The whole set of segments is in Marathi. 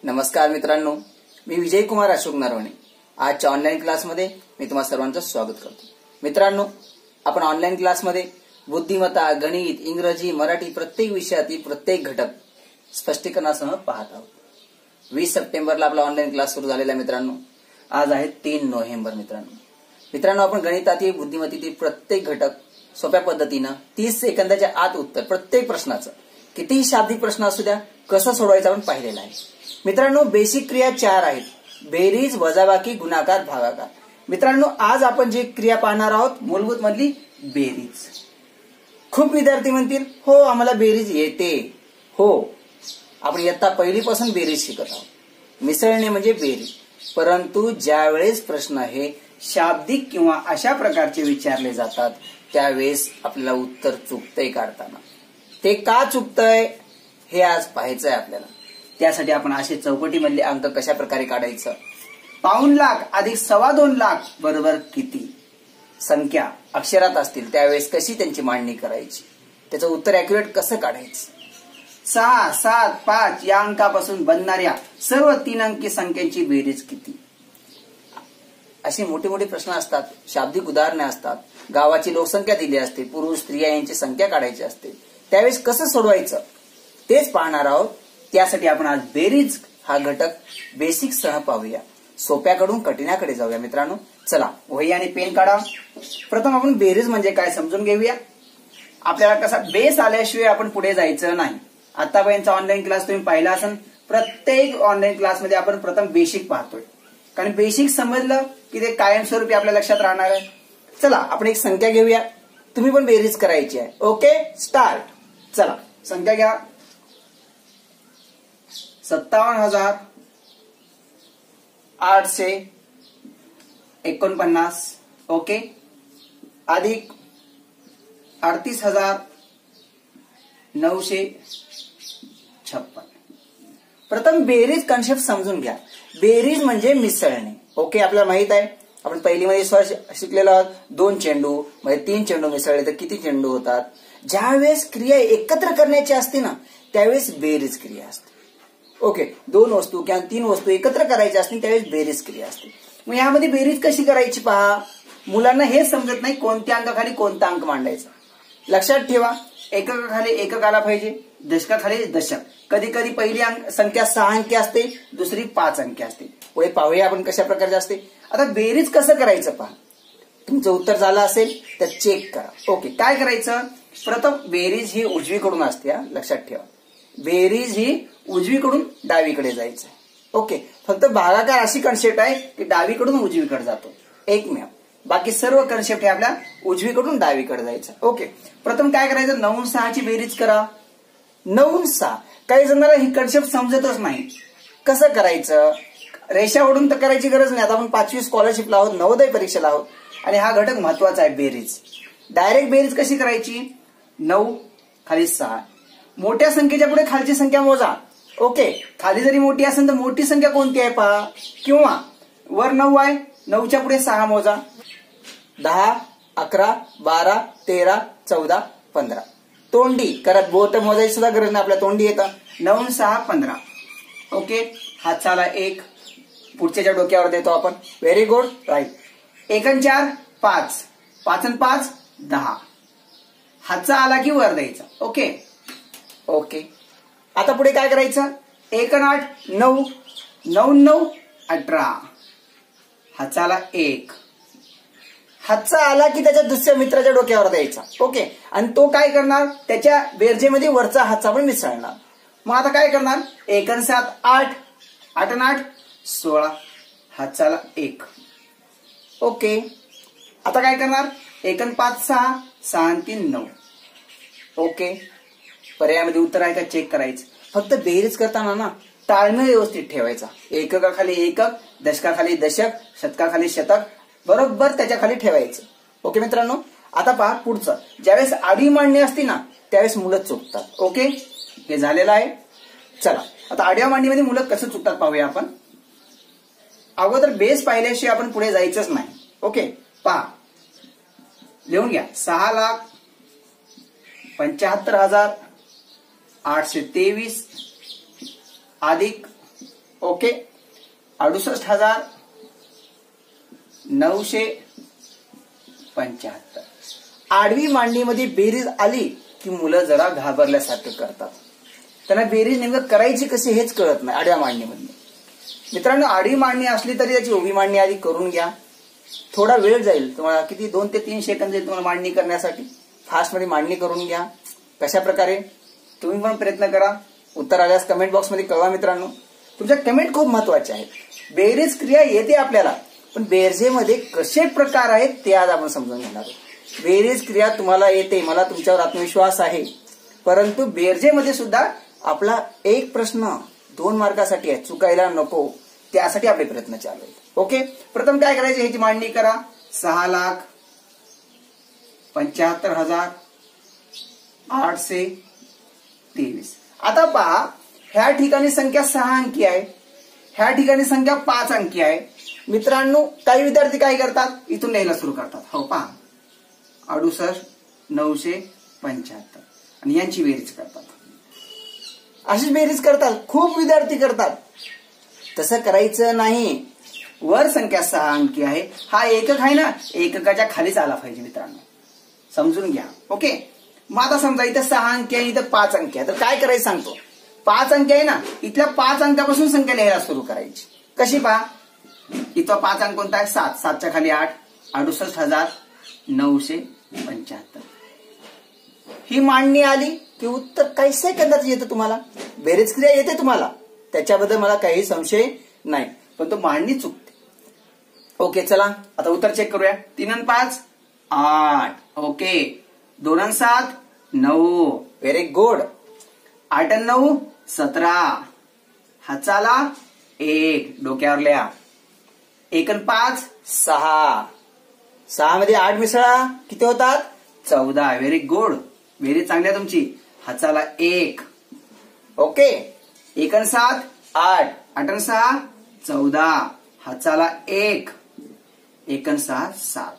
नमस्कार मित्रांनो, मी विजय कुमार अशोक नरवणे. आजच्या ऑनलाईन क्लासमध्ये मी तुम्हा सर्वांचं स्वागत करतो. मित्रांनो, आपण ऑनलाईन क्लासमध्ये बुद्धिमत्ता, गणित, इंग्रजी, मराठी प्रत्येक विषयातील प्रत्येक घटक स्पष्टीकरणासह पाहत आहोत. 20 सप्टेंबरला आपला ऑनलाईन क्लास सुरू झालेला मित्रांनो. आज आहे 3 नोव्हेंबर. मित्रांनो, आपण गणितातील बुद्धिमत्तेतील प्रत्येक घटक सोप्या पद्धतीनं 30 सेकंदाच्या आत उत्तर प्रत्येक प्रश्नाचं, कितीही शाब्दिक प्रश्न असू द्या, कसं सोडवायचं आपण पाहिलेलं आहे. मित्रांनो, बेसिक क्रिया 4 आहेत: बेरीज, वजाबाकी, गुणाकार, भागाकार. मित्रांनो, आज आपण जी क्रिया पाहणार आहोत मूलभूत मधली बेरीज. खूप विद्यार्थी म्हणतील, हो आम्हाला बेरीज येते. हो, आपण इयत्ता पहिलीपासून बेरीज शिकत आहोत. मिसळणे म्हणजे बेरीज. परंतु ज्यावेळेस प्रश्न हे शाब्दिक किंवा अशा प्रकारचे विचारले जातात त्यावेळेस आपल्याला उत्तर चुकतंय काढताना. ते का चुकतंय हे आज पाहायचंय आपल्याला. त्यासाठी आपण असे चौकटीमधले अंक कशा प्रकारे काढायचं. पाऊण लाख अधिक 2.25 लाख बरोबर किती. संख्या अक्षरात असतील त्यावेळेस कशी त्यांची मांडणी करायची, त्याचं उत्तर अॅक्युरेट कसं काढायचं. 6, 7, 5 या अंकापासून बनणाऱ्या सर्व 3 अंकी संख्यांची बेरीज किती. असे मोठे मोठे प्रश्न असतात, शाब्दिक उदाहरणे असतात, गावाची लोकसंख्या दिली असते, पुरुष स्त्रिया यांची संख्या काढायची असते, त्यावेळेस कसं सोडवायचं तेच पाहणार आहोत. त्यासाठी आपण आज बेरीज हा घटक बेसिक सह पाहूया. सोप्याकडून कठीणाकडे जाऊया. मित्रांनो, चला वही आणि पेन काढा. प्रथम आपण बेरीज म्हणजे काय समजून घेऊया. आपल्याला कसा बेस आल्याशिवाय आपण पुढे जायचं नाही. आतापर्यंतचा ऑनलाईन क्लास तुम्ही पाहिला असेल. प्रत्येक ऑनलाईन क्लासमध्ये आपण प्रथम बेसिक पाहतोय, कारण बेसिक समजलं की ते कायमस्वरूपी आपल्या लक्षात राहणार आहे. चला आपण एक संख्या घेऊया. तुम्ही पण बेरीज करायची आहे. Okay, start. चला संख्या घ्या. 57,849. ओके, अधिक 38,956. प्रथम बेरीज कन्सेप्ट समजून घ्या. बेरीज म्हणजे मिसळणे. ओके, आपल्याला माहित आहे, आपण पहिलीमध्ये शिकलेलो आहोत. 2 चेंडू म्हणजे 3 चेंडू मिसळले तर किती चेंडू होतात. ज्यावेळेस क्रिया एकत्र करण्याची असते ना त्यावेळेस बेरीज क्रिया असते. ओके, 2 वस्तू किंवा 3 वस्तू एकत्र करायच्या असतील त्यावेळेस बेरीज क्रिया असते. मग यामध्ये बेरीज कशी करायची पहा. मुलांना हे समजत नाही कोणत्या अंकाखाली कोणता अंक मांडायचा. लक्षात ठेवा, एककाखाली एकक आला पाहिजे, दशकाखाली दशक. कधी कधी पहिली संख्या 6 अंकी असते, दुसरी 5 अंकी असते. पुढे पाहूया आपण कशा प्रकारचे असते. आता बेरीज कसं करायचं पहा. तुमचं उत्तर झालं असेल तर चेक करा. ओके, काय करायचं. प्रथम बेरीज ही उजवीकडून असते. लक्षात ठेवा, बेरीज ही उजवीकडून डावीकडे जायचं. ओके, फक्त भागाकार अशी कन्सेप्ट आहे की डावीकडून उजवीकडे जातो एकमेव. बाकी सर्व कन्सेप्ट हे आपल्या उजवीकडून डावीकडे जायचं. ओके, प्रथम काय करायचं. 9 6 ची बेरीज करा. 9 6. काही जणांना ही कन्सेप्ट समजतच नाही. कसं करायचं. रेषा ओढून तर करायची गरज नाही. आता आपण 5वी स्कॉलरशिपला आहोत, नवोदय परीक्षेला आहोत आणि हा घटक महत्वाचा आहे बेरीज. डायरेक्ट बेरीज कशी करायची. 9 खाली 6. मोठ्या संख्येच्या पुढे खालची संख्या मोजा. ओके, खाली जरी मोठी असेल तर मोठी संख्या कोणती आहे पहा. किंवा वर 9 आहे, 9च्या पुढे 6 मोजा. 10, 11, 12, 13, 14, 15. तोंडी करत बोट मोजायची सुद्धा गरज नाही, आपल्या तोंडी येतं. 9 6 15. ओके, हातचाला 1 पुढच्या डोक्यावर देतो आपण. Very good, right. 1 आणि 4 5, 5 आणि 5 10. हातचा आला की वर द्यायचा. ओके ओके, आता पुढे काय करायचं. 1 आणि 8 9, 9 9 18. हातचा आला 1. हातचा आला की त्याच्या दुसऱ्या मित्राच्या डोक्यावर द्यायचा. ओके, आणि तो काय करणार, त्याच्या बेरजेमध्ये वरचा हातचा पण मिसळणार. मग आता काय करणार. 1 आणि 7 8, 8 आणि 8 16. हातचाला 1. ओके, आता काय करणार. 1 आणि 5 6, 6 आणि 3 9. ओके, पर्यायामध्ये उत्तर आहे का चेक करायचं. फक्त बेरीज करताना ना ताळमेळ व्यवस्थित ठेवायचा. एककाखाली एकक, दशकाखाली दशक, शतकाखाली शतक बरोबर त्याच्या खाली ठेवायचं. ओके मित्रांनो, आता पहा पुढचं. ज्यावेळेस आडवी मांडणी असते ना त्यावेळेस मुलं चुकतात. ओके, हे झालेलं आहे. चला आता आडव्या मांडणीमध्ये मुलं कसं चुकतात पाहूया आपण. अगोदर बेस पाहिल्याशिवाय आपण पुढे जायचंच नाही. ओके, पहा लिहून घ्या. 6,75,823 अधिक ओके 68,975. आडवी मांडणीमध्ये बेरीज आली की मुलं जरा घाबरल्यासारखं करतात. त्यांना बेरीज नेमकं करायची कशी हेच कळत नाही आडव्या मांडणीमध्ये. मित्रांनो, आडवी मांडणी असली तरी त्याची उभी मांडणी आधी करून घ्या. थोडा वेळ जाईल तुम्हाला, किती 2 ते 3 सेकंद जाईल तुम्हाला मांडणी करण्यासाठी. फास्टमध्ये मांडणी करून घ्या. कशा प्रकारे तुम्ही पण प्रयत्न करा. उत्तर आल्यास कमेंट बॉक्समध्ये कळवा. मित्रांनो, तुमच्या कमेंट खूप महत्वाच्या आहेत. बेरीज क्रिया येते आपल्याला, पण बेरजेमध्ये कसे प्रकार आहेत ते आज आपण समजून घेणार आहोत. बेरीज क्रिया तुम्हाला येते, मला तुमच्यावर आत्मविश्वास आहे, परंतु बेरजेमध्ये सुद्धा आपला एक प्रश्न 2 मार्कासाठी आहे, चुकायला नको, त्यासाठी आपले प्रयत्न चालू आहेत. ओके, प्रथम काय करायचे, ह्याची मांडणी करा. 6,75,823. आता पहा, ह्या ठिकाणी संख्या 6 अंकी आहे, ह्या ठिकाणी संख्या 5 अंकी आहे. मित्रांनो, काही विद्यार्थी काय करतात, इथून लिहायला सुरू करतात. हो पहा, 68,975 आणि यांची बेरीज करतात. अशीच बेरीज करतात, खूप विद्यार्थी करतात. तसं करायचं नाही. वर संख्या 6 अंकी आहे, हा एकक आहे ना, एककाच्या खालीच आला पाहिजे. मित्रांनो समजून घ्या. ओके, मग आता समजा इथं 6 अंकी आहे, इथं 5 अंकी आहे, तर काय करायचं सांगतो. 5 अंकी आहे ना, इथल्या 5 अंकापासून संख्या लिहायला सुरू करायची. कशी पहा, इथं 5 अंक कोणता आहे, 7. 7च्या खाली 8, 68,975. ही मांडणी आली की उत्तर काही सेकंदात येतं तुम्हाला. बेरीज क्रिया येते तुम्हाला, त्याच्याबद्दल मला काही संशय नाही, पण तो मांडणी चुकते. ओके, चला आता उत्तर चेक करूया. 3 आणि 5 8. ओके, 2 आणि 7 9. Very good. 8 आणि 9 17. हाताला 1, डोक्यावर लिहा. 1 आणि 5 6. 6 मध्ये 8 मिसळा, किती होतात, 14. व्हेरी गुड, व्हेरी चांगली तुमची. हाताला 1. ओके, 1 आणि 7 8. 8 आणि 6 14. हाताला 1. 1 आणि 6 7.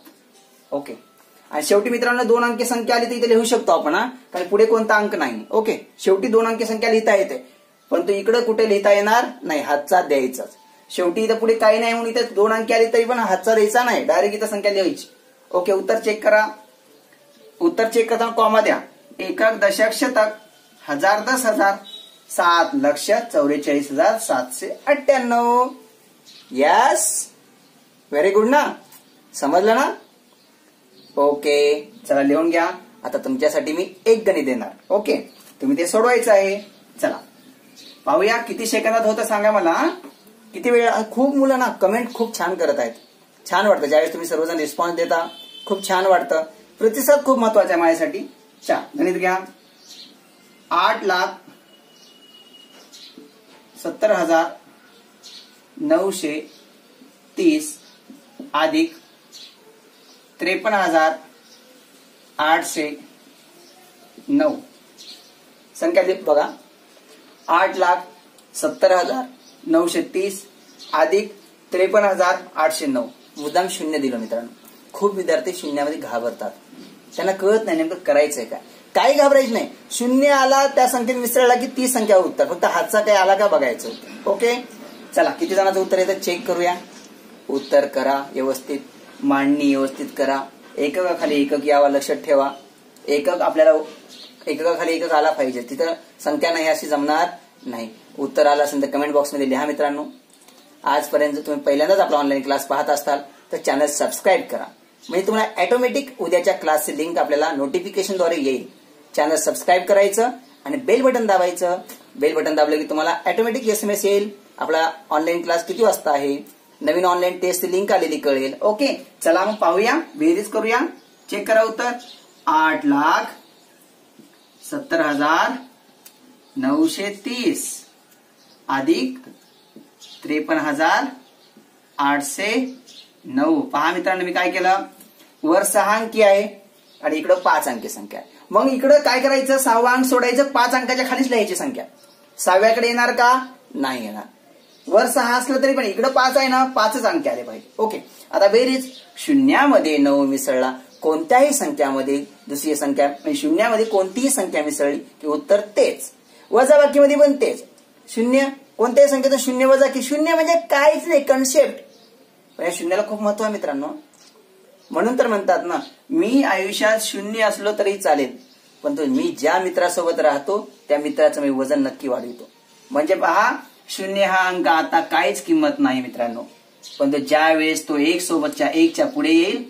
ओके, आणि शेवटी मित्रांनो 2 अंकी संख्या आली तर इथे लिहू शकतो आपण, कारण पुढे कोणता अंक नाही. ओके, शेवटी 2 अंकी संख्या लिहिता येते, पण तो इकडे कुठे लिहिता येणार नाही, हातचा द्यायचाच. शेवटी इथं पुढे काही नाही म्हणून इथं 2 अंकी आली तरी पण हातचा द्यायचा नाही, डायरेक्ट इथं संख्या लिहायची. ओके, उत्तर चेक करा. उत्तर चेक करताना कॉमा द्या. एकक, दशक, शतक, हजार, 10,000, 7,44,798. यस, व्हेरी गुड ना, समजलं ना. ओके, चला लिहून घ्या. आता तुमच्यासाठी मी एक गणित देणार. ओके, तुम्ही ते सोडवायचं आहे. चला पाहूया किती सेकंदात होतं सांगा मला. किती वेळ. खूप मुलं ना कमेंट खूप छान करत आहेत, छान वाटतं. ज्यावेळेस तुम्ही सर्वजण रिस्पॉन्स देता खूप छान वाटतं. प्रतिसाद खूप महत्वाचा आहे माझ्यासाठी. चला गणित घ्या. 8,70,930 अधिक 53,809. संख्या बघा, 8,70,930 अधिक 53,809. मुद्दाम शून्य दिलं मित्रांनो. खूप विद्यार्थी शून्यामध्ये घाबरतात, त्यांना कळत नाही नेमकं करायचंय काय. काही घाबरायचं नाही. शून्य आला त्या संख्येत मिसळला की ती संख्या उत्तर, फक्त हातचा काही आला का बघायचं. ओके, चला किती जणांचं उत्तर येतं चेक करूया. उत्तर करा व्यवस्थित, मांडणी व्यवस्थित करा. एककाखाली एकक यावा लक्षात ठेवा. एकक आपल्याला एककाखाली एकक आला पाहिजे, तिथं संख्या नाही अशी जमणार नाही. उत्तर आलं असेल तर कमेंट बॉक्समध्ये लिहा. मित्रांनो, आजपर्यंत तुम्ही पहिल्यांदाच आपला ऑनलाईन क्लास पाहत असताल तर चॅनल सबस्क्राईब करा, म्हणजे तुम्हाला ऑटोमॅटिक उद्याच्या क्लासची लिंक आपल्याला नोटिफिकेशनद्वारे येईल. चॅनल सबस्क्राईब करायचं आणि बेल बटन दाबायचं. बेल बटन दाबलं की तुम्हाला ऑटोमॅटिक SMS येईल, आपला ऑनलाईन क्लास किती वाजता आहे, नवीन ऑनलाईन टेस्टची लिंक आलेली कळेल. ओके, चला मग पाहूया, बेरीज करूया. चेक करा उत्तर. 8,70,930 अधिक 53,809. पहा मित्रांनो, मी काय केलं, वर 6 अंकी आहे आणि इकडं 5 अंकी संख्या आहे. मग इकडं काय करायचं, 6वा अंक सोडायचं, 5 अंकाच्या खालीच लिहायची संख्या. 6व्याकडे येणार का, नाही येणार. वर 6 असलं तरी पण इकडं 5 आहे ना, 5च अंक आले पाहिजे. ओके, आता बेरीज. शून्यामध्ये 9 मिसळला, कोणत्याही संख्यामध्ये दुसरी संख्या, शून्यामध्ये कोणतीही संख्या मिसळली की उत्तर तेच. वजाबाकीमध्ये पण तेच. 0 कोणत्याही संख्येतून शून्य वजा की शून्य म्हणजे काहीच नाही, कन्सेप्ट. पण या शून्याला खूप महत्व आहे मित्रांनो. म्हणून तर म्हणतात ना, मी आयुष्यात शून्य असलो तरी चालेल, पण मी ज्या मित्रासोबत राहतो त्या मित्राचं मी वजन नक्की वाढवितो. म्हणजे पहा, शून्य हा अंक आता काहीच किंमत नाही मित्रांनो, पण ज्या वेळेस तो एक सोबतच्या एकच्या पुढे येईल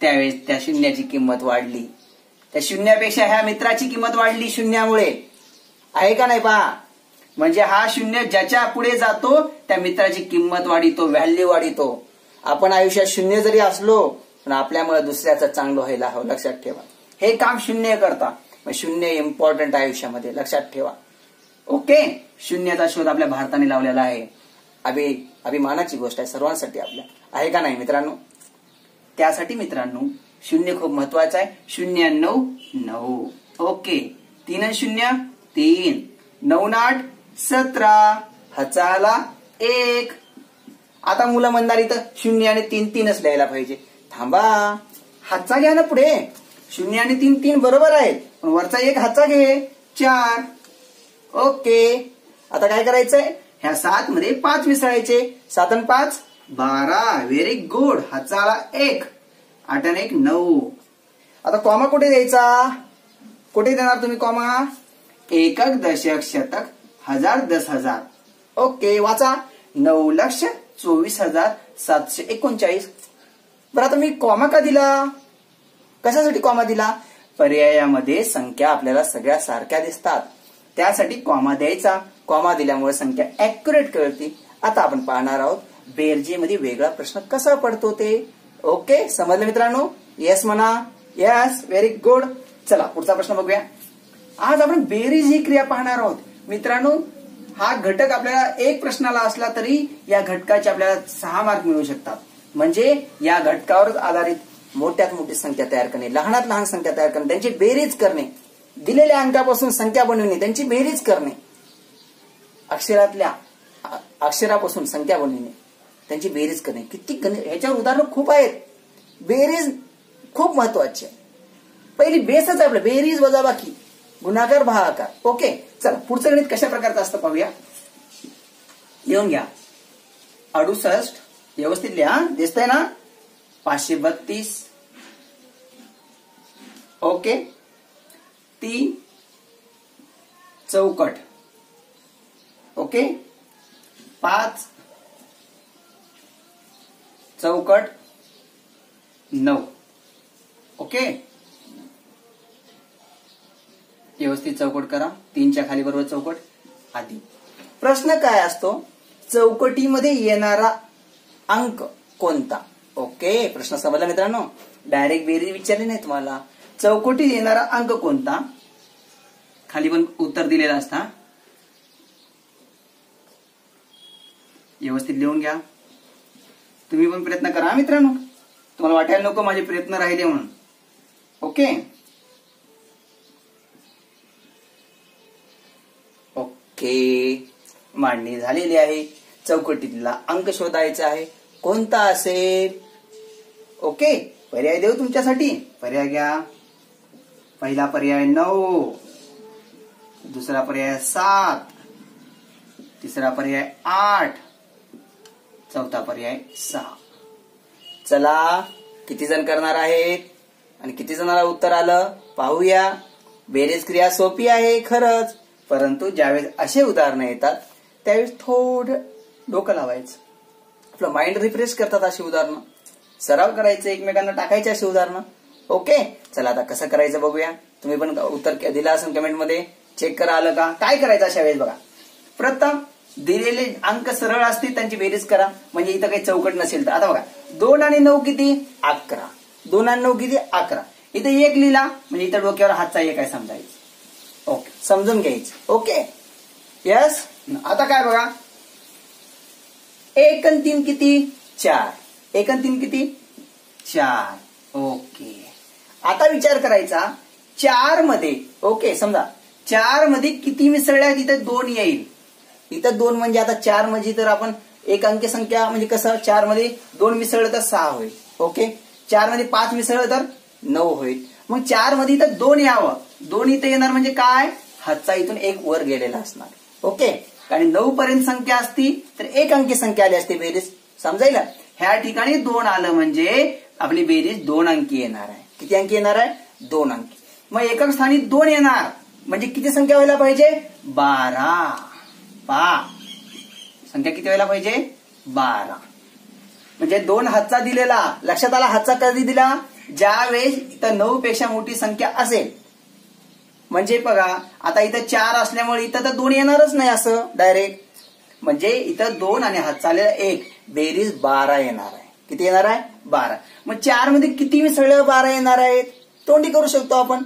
त्यावेळेस त्या शून्याची किंमत वाढली. त्या शून्यापेक्षा ह्या मित्राची किंमत वाढली शून्यामुळे, आहे का नाही पहा. म्हणजे हा शून्य ज्याच्या पुढे जातो त्या मित्राची किंमत वाढितो, व्हॅल्यू वाढितो. आपण आयुष्यात शून्य जरी असलो पण आपल्यामुळे दुसऱ्याचं चांगलं व्हायला हवं, लक्षात ठेवा. हे काम शून्य करता, शून्य इम्पॉर्टंट आयुष्यामध्ये, लक्षात ठेवा. ओके, शून्याचा शोध आपल्या भारताने लावलेला आहे. अभिमानाची गोष्ट आहे सर्वांसाठी आपल्या, आहे का नाही मित्रांनो. त्यासाठी मित्रांनो शून्य खूप महत्वाचं आहे. 099. ओके, 3 0 3, 9 8 17, हचाला 1. आता मुलं म्हणणार इथं 0 आणि 3 3च लिहायला पाहिजे. थांबा, हातचा घ्या ना पुढे. 0 आणि 3 3 बरोबर आहेत, पण वरचा एक हातचा घे, 4. ओके, आता काय करायचंय, ह्या 7 मध्ये 5 मिसळायचे. 7 आणि 5 12. Very good. हातचाला 1, 8 आणि 1 9. आता कॉमा कुठे द्यायचा, कुठे देणार तुम्ही कॉमा, एकक दशक शतक हजार 10,000. ओके, वाचा, 9,24,739. बरं, आता मी कॉमा का दिला, कशासाठी कॉमा दिला, पर्यायामध्ये संख्या आपल्याला सगळ्या सारख्या दिसतात त्यासाठी कॉमा द्यायचा. कॉमा दिल्यामुळे संख्या ऍक्युरेट कळते. आता आपण पाहणार आहोत बेरजेमध्ये वेगळा प्रश्न कसा पडतो ते. ओके, समजलं मित्रांनो, येस म्हणा. Yes, very good. चला पुढचा प्रश्न बघूया. आज आपण बेरीज ही क्रिया पाहणार आहोत मित्रांनो. हा घटक आपल्याला एक प्रश्नाला असला तरी या घटकाचे आपल्याला 6 मार्क मिळू शकतात. म्हणजे या घटकावर आधारित मोठ्यात मोठी संख्या तयार करणे, लहानात लहान संख्या तयार करणे, त्यांची बेरीज करणे, दिलेल्या अंकापासून संख्या बनविणे, त्यांची बेरीज करणे, अक्षरापासून संख्या बनविणे, त्यांची बेरीज करणे. किती ह्याच्यावर उदाहरणं खूप आहेत. बेरीज खूप महत्वाची आहे. पहिली बेसच आहे आपलं, बेरीज वजाबाकी गुणाकार भागाकार. ओके, चला पुढचं गणित कशा प्रकारचं असतं पाहूया. लिहून घ्या. 68 व्यवस्थित लिहा, दिसतंय ना. 532. ओके, 3 चौकट. ओके, 5 चौकट 9. ओके, व्यवस्थित चौकट करा. 3च्या खाली बरोबर चौकट आधी. प्रश्न काय असतो, चौकटीमध्ये येणारा अंक कोणता. ओके, प्रश्न समजला मित्रांनो. डायरेक्ट बेरीज विचारली नाही तुम्हाला. चौकटीत येणारा अंक कोणता, खाली पण उत्तर दिलेलं असता. व्यवस्थित लिहून घ्या. तुम्ही पण प्रयत्न करा मित्रांनो, तुम्हाला वाटायला नको माझे प्रयत्न राहिले म्हणून. ओके, ओके, मांडणी झालेली आहे. चौकटीतला अंक शोधायचा आहे, कोणता असेल. ओके, पर्याय देऊ तुमच्यासाठी. पर्याय घ्या. पहिला पर्याय 9, दुसरा पर्याय 7, तिसरा पर्याय 8, चौथा पर्याय 6. चला, किती जण करणार आहेत आणि किती जणांना उत्तर आलं पाहूया. बेरीज क्रिया सोपी आहे खरंच, परंतु ज्यावेळेस असे उदाहरणं येतात त्यावेळेस थोडं डोकं लावायचं. आपलं माइंड रिफ्रेश करतात अशी उदाहरणं. सराव करायचं, एकमेकांना टाकायचे अशी उदाहरणं. ओके, चला आता कसं करायचं बघूया. तुम्ही पण उत्तर दिलं असेल कमेंटमध्ये, चेक करा आलं का. काय करायचं अशा वेळेस बघा. प्रथम दिलेले अंक सरळ असतील त्यांची बेरीज करा, म्हणजे इथं काही चौकट नसेल तर. आता बघा, 2 आणि 9 किती, 11. 2 आणि 9 किती, 11. इथं 1 लिहिला म्हणजे इथं डोक्यावर हातचा 1 आहे समजायचं. ओके, समजून घ्यायचं. Okay, yes. आता काय बघा, 1 आणि 3 किती, 4. 1 आणि 3 किती, 4. ओके, आता विचार करायचा 4 मध्ये. ओके, समजा 4 मध्ये किती मिसळल्या, तिथं 2 येईल. इथं 2 म्हणजे आता 4 म्हणजे तर आपण एक अंकी संख्या म्हणजे कसं, 4 मध्ये 2 मिसळलं तर 6 होईल. ओके, 4 मध्ये 5 मिसळलं तर 9 होईल. मग 4 मध्ये इथं 2 यावं, 2 इथं येणार म्हणजे काय, हातचा इथून 1 वर गेलेला असणार. ओके, कारण 9 पर्यंत संख्या असती तर 1 अंकी संख्या आली असते बेरीज. समजायला ह्या ठिकाणी 2 आलं म्हणजे आपली बेरीज 2 अंकी येणार आहे. किती अंकी येणार आहे? 2 अंकी. मग एकक स्थानी 2 येणार म्हणजे किती संख्या व्हायला पाहिजे? 12. संख्या किती व्हायला पाहिजे? 12. म्हणजे 2 हातचा दिलेला. लक्षात आला हातचा कधी दिला? ज्यावेळेस इथं 9 पेक्षा मोठी संख्या असेल. म्हणजे बघा आता इथं 4 असल्यामुळे इथं तर 2 येणारच नाही असं डायरेक्ट. म्हणजे इथं 2 आणि हातचा आलेला 1 बेरीज 12 येणार आहे. किती येणार आहे? 12. मग 4 मध्ये किती मिसळल्यावर 12 येणार आहेत? तोंडी करू शकतो आपण.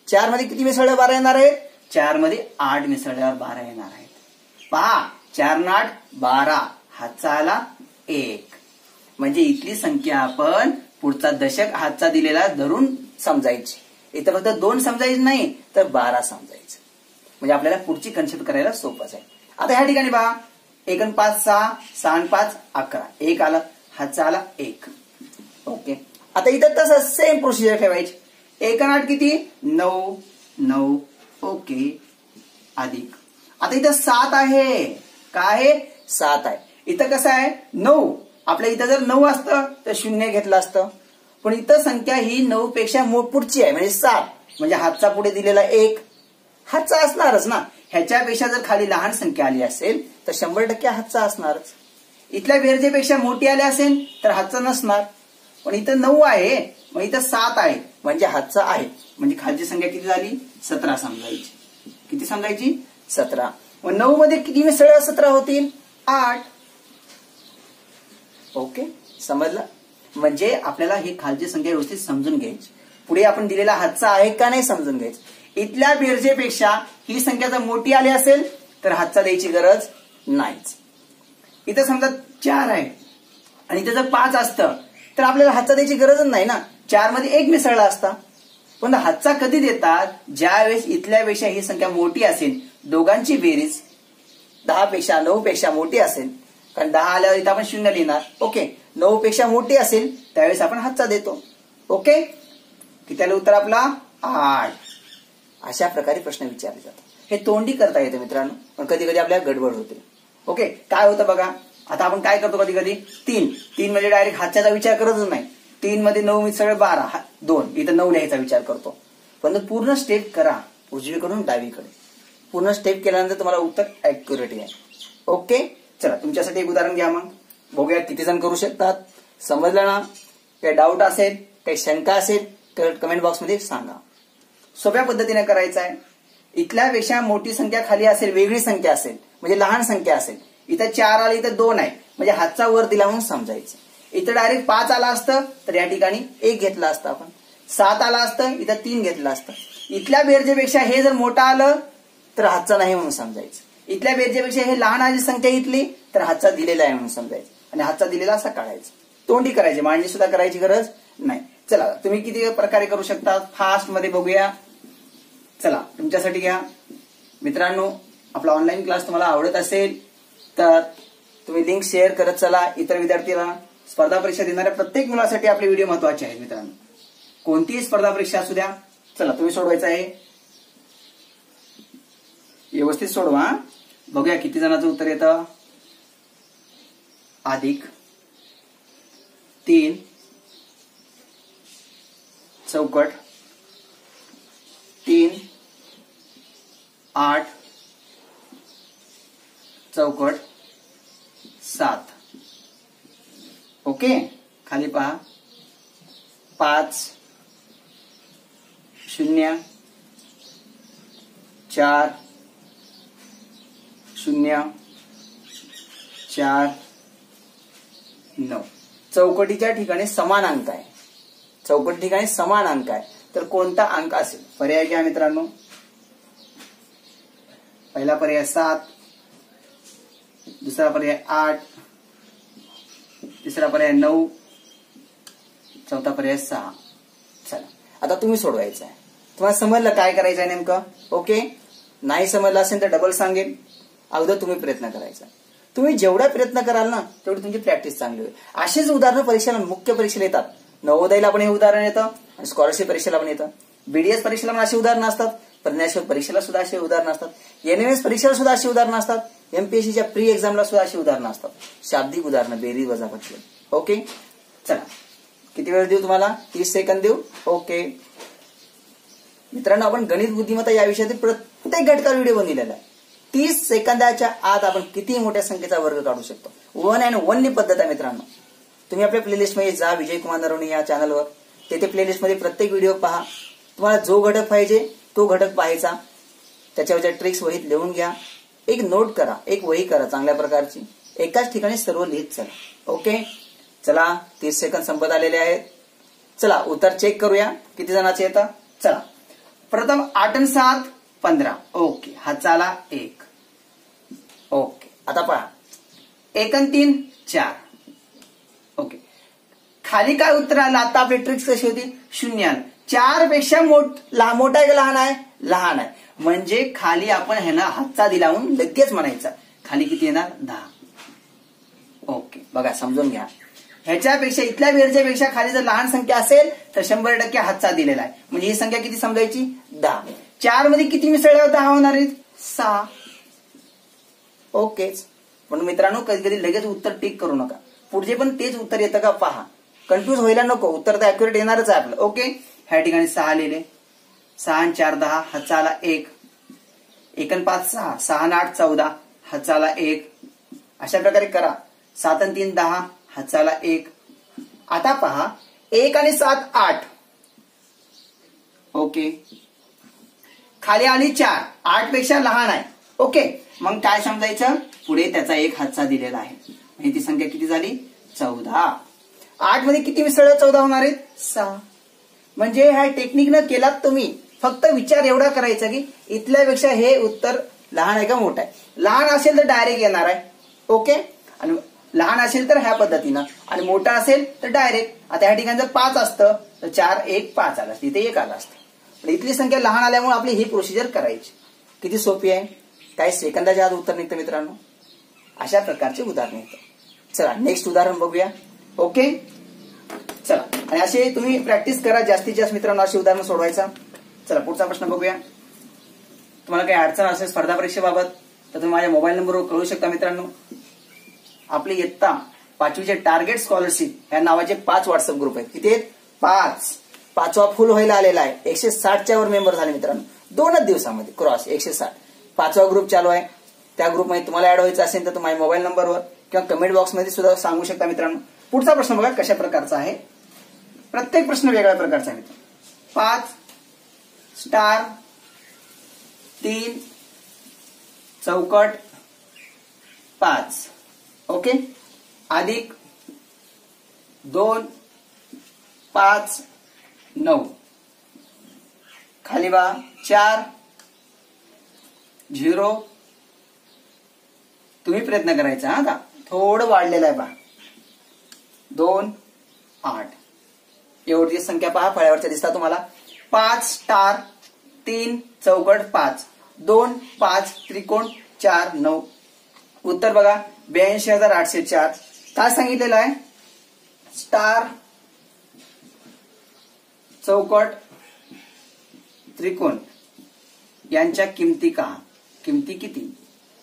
4 मध्ये किती मिसळल्यावर 12 येणार आहेत? 4 मध्ये 8 मिसळल्यावर 12 येणार आहेत. पहा 4 न 8 12. हातचा आला 1. म्हणजे इथली संख्या आपण पुढचा दशक हातचा दिलेला धरून समजायची. इथं फक्त 2 समजायचं नाही तर 12 समजायचं. म्हणजे आपल्याला पुढची कन्सेप्ट करायला सोपंच आहे. आता ह्या ठिकाणी पहा 1 आणि 5 6, 6 आणि 5 11. 1 आला हातचा आला 1. ओके. आता इथं तसं सेम प्रोसिजर ठेवायची. 1 आणि 8 किती? 9. 9. ओके. अधिक. आता इथं 7 आहे. काय आहे? 7 आहे. इथं कसं आहे? 9. आपल्या इथं जर 9 असतं तर 0 घेतलं असतं. पण इथं संख्या ही 9 पेक्षा पुढची आहे म्हणजे 7. म्हणजे हातचा पुढे दिलेला 1 हातचा असणारच ना. ह्याच्यापेक्षा जर खाली लहान संख्या आली असेल तर 100% हातचा असणारच. इथल्या बेरजेपेक्षा मोठी आली असेल तर हातचा नसणार. पण इथं 9 आहे मग इथं 7 आहे म्हणजे हातचा आहे. म्हणजे खालची संख्या किती झाली? 17 समजायची. किती समजायची? 17. मग 9 मध्ये किती मिसळल्यावर 17 होतील? 8. ओके. समजलं? म्हणजे आपल्याला ही खालची संख्या व्यवस्थित समजून घ्यायची. पुढे आपण दिलेला हातचा आहे का नाही समजून घ्यायचं. इथल्या बेरजेपेक्षा ही संख्या जर मोठी आली असेल तर हातचा द्यायची गरज नाहीच. इथं समजा 4 आहे आणि इथं जर 5 असतं तर आपल्याला हातचा द्यायची गरजच नाही ना. 4 मध्ये 1 मिसळला असता. पण हातचा कधी देतात? ज्यावेळेस इथल्यापेक्षा ही संख्या मोठी असेल. दोघांची बेरीज 10 पेक्षा 9 पेक्षा मोठी असेल. कारण 10 आल्यावर इथं आपण 0 लिहिणार. ओके. 9 पेक्षा मोठी असेल त्यावेळेस आपण हातचा देतो. ओके. किती आलं उत्तर आपला? 8. अशा प्रकारे प्रश्न विचारले जातात. हे तोंडी करता येतं मित्रांनो. पण कधी कधी आपल्याला गडबड होते. ओके. काय होतं बघा. आता आपण काय करतो कधी कधी 3 म्हणजे डायरेक्ट हातच्याचा विचार करतच नाही. 3 मध्ये 9 मिसळ 12 2 इथं 9 लिहायचा विचार करतो. पण पूर्ण स्टेप करा उजवीकडून डावीकडे. पूर्ण स्टेप केल्यानंतर तुम्हाला उत्तर ऍक्युरेट आहे. ओके. चला तुमच्यासाठी एक उदाहरण घ्या मग बघूया किती जण करू शकतात. समजलं ना? काही डाऊट असेल काही शंका असेल तर कमेंट बॉक्समध्ये सांगा. सोप्या पद्धतीने करायचं आहे. इथल्यापेक्षा मोठी संख्या खाली असेल वेगळी संख्या असेल म्हणजे लहान संख्या असेल. इथं 4 आली इथं 2 आहे म्हणजे हातचा वर दिला म्हणून समजायचं. इथं डायरेक्ट 5 आला असतं तर या ठिकाणी 1 घेतला असतं आपण. 7 आला असतं इथं 3 घेतलं असतं. इथल्या बेरजेपेक्षा हे जर मोठं आलं तर हातचा नाही म्हणून समजायचं. इथल्या बेरजेपेक्षा हे लहान आली संख्या इथली तर हातचा दिलेला आहे म्हणून समजायचं. आणि हातचा दिलेला असा काढायचा. तोंडी करायची मांडणी सुद्धा करायची गरज नाही. चला तुम्ही किती प्रकारे करू शकता फास्ट मध्ये बघूया. चला तुमच्यासाठी घ्या मित्रांनो. आपला ऑनलाईन क्लास तुम्हाला आवडत असेल तर तुम्ही लिंक शेअर करत चला इतर विद्यार्थ्यांना. स्पर्धा परीक्षा देणाऱ्या प्रत्येक मुलासाठी आपले व्हिडिओ महत्वाचे आहेत मित्रांनो. कोणतीही स्पर्धा परीक्षा असू द्या. चला तुम्ही सोडवायचं आहे. व्यवस्थित सोडवा. बघूया किती जणांचं उत्तर येतं. अधिक 3 चौकट 3 8 चौकट 7. ओके. खाली पहा 5 0 4 0 4 9. चौकटीच्या ठिकाणी समान अंक आहे. चौकटी ठिकाणी समान अंक आहे तर कोणता अंक असेल? पर्याय घ्या मित्रांनो. पहिला पर्याय 7, दुसरा पर्याय 8, तिसरा पर्याय 9, चौथा पर्याय 6. चला आता तुम्ही सोडवायचं आहे. तुम्हाला समजलं काय करायचं आहे नेमकं? ओके. नाही समजलं असेल तर डबल सांगेल. अगोदर तुम्ही प्रयत्न करायचा. तुम्ही जेवढा प्रयत्न कराल ना तेवढी तुमची प्रॅक्टिस चांगली होईल. असेच उदाहरणं परीक्षेला मुख्य परीक्षेला येतात. नवोदयला पण हे उदाहरण येतं आणि स्कॉलरशिप परीक्षेला पण येतं. बीडीएस परीक्षेला पण अशी उदाहरणं असतात. प्रज्ञाशोध परीक्षेला सुद्धा अशी उदाहरणं असतात. एनएमएस परीक्षेला सुद्धा अशी उदाहरणं असतात. एमपीएससीच्या प्री एक्झामला सुद्धा अशी उदाहरणं असतात, शाब्दिक उदाहरणं, बेरीज वजाबाकी. ओके, चला किती वेळ देऊ तुम्हाला? 30 सेकंद देऊ. ओके मित्रांनो, आपण गणित बुद्धिमत्ता या विषयातील प्रत्येक घटकावर व्हिडिओ बनविलेला आहे. 30 सेकंदाच्या आत आपण किती मोठ्या संख्येचा वर्ग काढू शकतो. वन अँड ओनली पद्धत आहे मित्रांनो. तुम्ही आपल्या प्लेलिस्टमध्ये जा, विजय कुमार नरवणे या चॅनलवर, तेथे प्लेलिस्टमध्ये प्रत्येक व्हिडिओ पहा. तुम्हाला जो घटक पाहिजे तो घटक पाहायचा, त्याच्यावरच्या ट्रिक्स वहीत लिहून घ्या, एक नोट करा, एक वही करा चांगल्या प्रकारची, एकाच ठिकाणी सर्व लिहित चला. ओके, चला 30 सेकंद संपत आलेले आहेत. चला उत्तर चेक करूया किती जणांचे येतं. चला प्रथम 8 आणि 7 15. ओके, हात आला 1. ओके, आता पहा 1 आणि 3 4. ओके, खाली काय उत्तर आलं? आता आपली ट्रिक्स कशी होती? 0. 4 पेक्षा मोठा आहे का लहान आहे? लहान आहे. म्हणजे खाली आपण ह्याला हातचा दिलावून लगेच म्हणायचा. खाली किती येणार? 10. ओके, बघा समजून घ्या. ह्याच्यापेक्षा इथल्या बेरच्या पेक्षा खाली जर लहान संख्या असेल तर 100% हातचा दिलेला आहे. म्हणजे ही संख्या किती समजायची? 10. 4 मध्ये किती मिसळल्यावर 10 होणार आहेत? 6. ओकेच. पण मित्रांनो, कधी कधी लगेच उत्तर टिक करू नका. पुढचे पण तेच उत्तर येतं का पहा, कन्फ्युज व्हायला नको. उत्तर तर अॅक्युरेट येणारच आहे आपलं. ओके, ह्या ठिकाणी 6 लिहिले. 6 आणि 4 10, हातचा आला 1. 1 आणि 5 6, 6 आणि 8 14, हातचा आला 1. अशा प्रकारे करा. 7 आणि 3 10, हातचा आला 1. आता पहा 1 आणि 7 8. ओके, खाली आली 4, 8 पेक्षा लहान आहे. ओके, मग काय समजायचं? पुढे त्याचा 1 हातचा दिलेला आहे. म्हणजे ती संख्या किती झाली? 14. 8 मध्ये किती मिसळल्या 14 होणार आहेत? 6. म्हणजे ह्या टेक्निकनं केलात तुम्ही. फक्त विचार एवढा करायचा की इथल्यापेक्षा हे उत्तर लहान आहे का मोठं आहे. लहान असेल तर डायरेक्ट येणार आहे. ओके, आणि लहान असेल तर ह्या पद्धतीनं, आणि मोठा असेल तर डायरेक्ट. आता ह्या ठिकाणी जर 5 असतं तर 4 1 5 आला, तिथे 1 आला असतं. पण इथली संख्या लहान आल्यामुळे आपली ही प्रोसिजर करायची. किती सोपी आहे. काही सेकंदाच्या आत उत्तर निघतं मित्रांनो. अशा प्रकारचे उदाहरण येतं. चला नेक्स्ट उदाहरण बघूया. ओके, चला, आणि असे तुम्ही प्रॅक्टिस करा जास्तीत जास्त मित्रांनो, असे उदाहरण सोडवायचा. चला पुढचा प्रश्न बघूया. तुम्हाला काही अडचण असेल स्पर्धा परीक्षेबाबत तर तुम्ही माझ्या मोबाईल नंबरवर कळू शकता मित्रांनो. आपली इयत्ता 5वीचे टार्गेट स्कॉलरशिप या नावाचे 5 व्हॉट्सअप ग्रुप आहेत. किती आहेत? 5. 5वा फुल व्हायला आलेला आहे. 160च्या वर मेंबर झाले मित्रांनो 2च दिवसामध्ये. क्रॉस 160. 5वा ग्रुप चालू आहे. त्या ग्रुपमध्ये तुम्हाला ऍड व्हायचं असेल तर तुम्ही मोबाईल नंबरवर किंवा कमेंट बॉक्समध्ये सुद्धा सांगू शकता मित्रांनो. पुढचा प्रश्न बघा कशा प्रकारचा आहे. प्रत्येक प्रश्न वेगळ्या प्रकारचा आहे. 5 स्टार 3 चौकट 5. ओके, अधिक 2 5 9. खाली बा 4 0. तुम्ही प्रयत्न करायचा. हा का थोडं वाढलेलं आहे पहा. 2 8. एवढी संख्या पहा फळ्यावरच्या दिसतात तुम्हाला. 5 स्टार 3 चौकट 5 2 5 त्रिकोण 4 9. उत्तर बघा 82,804. काय सांगितलेलं आहे? स्टार चौकट त्रिकोण यांच्या किमती का, किमती किती,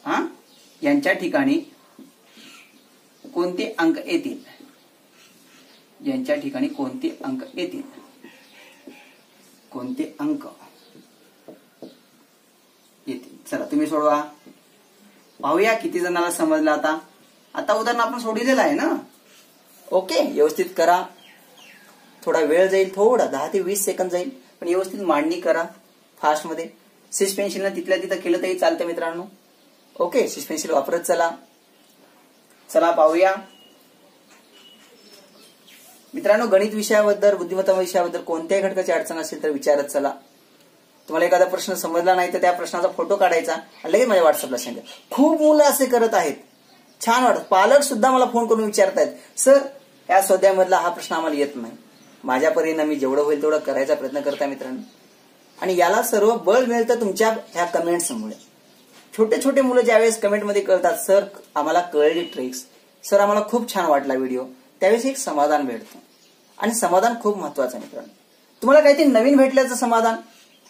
हा यांच्या ठिकाणी कोणते अंक येतील, यांच्या ठिकाणी कोणते अंक येतील, कोणते अंक येतील. चला तुम्ही सोडवा, पाहूया किती जणांना समजलं. आता उदाहरण आपण सोडलेलं आहे ना. ओके, व्यवस्थित करा. थोडा वेळ जाईल, थोडा 10 ते 20 सेकंद जाईल, पण व्यवस्थित मांडणी करा फास्ट मध्ये. सिस पेन्सिलनं तिथल्या तिथं केलं तरी चालतं मित्रांनो. ओके, सिस पेन्सिल वापरत चला. चला पाहूया मित्रांनो, गणित विषयाबद्दल बुद्धिमत्ता विषयाबद्दल कोणत्याही घटकाची अडचण असेल तर विचारत चला. तुम्हाला एखादा प्रश्न समजला नाही तर त्या प्रश्नाचा फोटो काढायचा आणि लगेच माझ्या व्हॉट्सअपला सेंड करा. खूप मुलं असे करत आहेत, छान वाटत. पालक सुद्धा मला फोन करून विचारतायत, सर या स्वाध्यायामधला हा प्रश्न आम्हाला येत नाही. माझ्या परीने मी जेवढं होईल तेवढं करायचा प्रयत्न करता मित्रांनो. आणि याला सर्व बळ मिळतं तुमच्या ह्या कमेंट्समुळे. छोटे छोटे मुलं ज्यावेळेस कमेंटमध्ये कळतात, सर आम्हाला कळली ट्रिक्स, सर आम्हाला खूप छान वाटला व्हिडिओ, त्यावेळेस एक समाधान भेटतं. आणि समाधान खूप महत्वाचं आहे मित्रांनो. तुम्हाला काहीतरी नवीन भेटल्याचं समाधान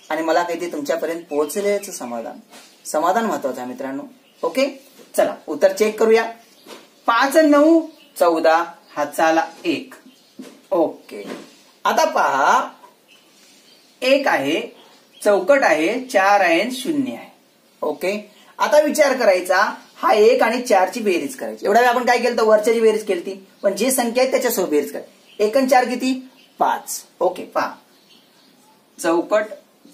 आणि मला काहीतरी तुमच्यापर्यंत पोहोचल्याचं समाधान. समाधान महत्वाचं आहे मित्रांनो. ओके, चला उत्तर चेक करूया. 5 आणि 9 14, हातचा आला 1. ओके. आता पहा 1 आहे, चौकट आहे, 4 आहे, 0 आहे. ओके. आता विचार करायचा हा 1 आणि 4 ची बेरीज करायची. एवढ्या वेळ आपण काय केलं तर वरच्याची बेरीज केली, पण जी संख्या आहे त्याच्यासोबत बेरीज करायची. 1 आणि 4 किती? 5. ओके. पहा चौकट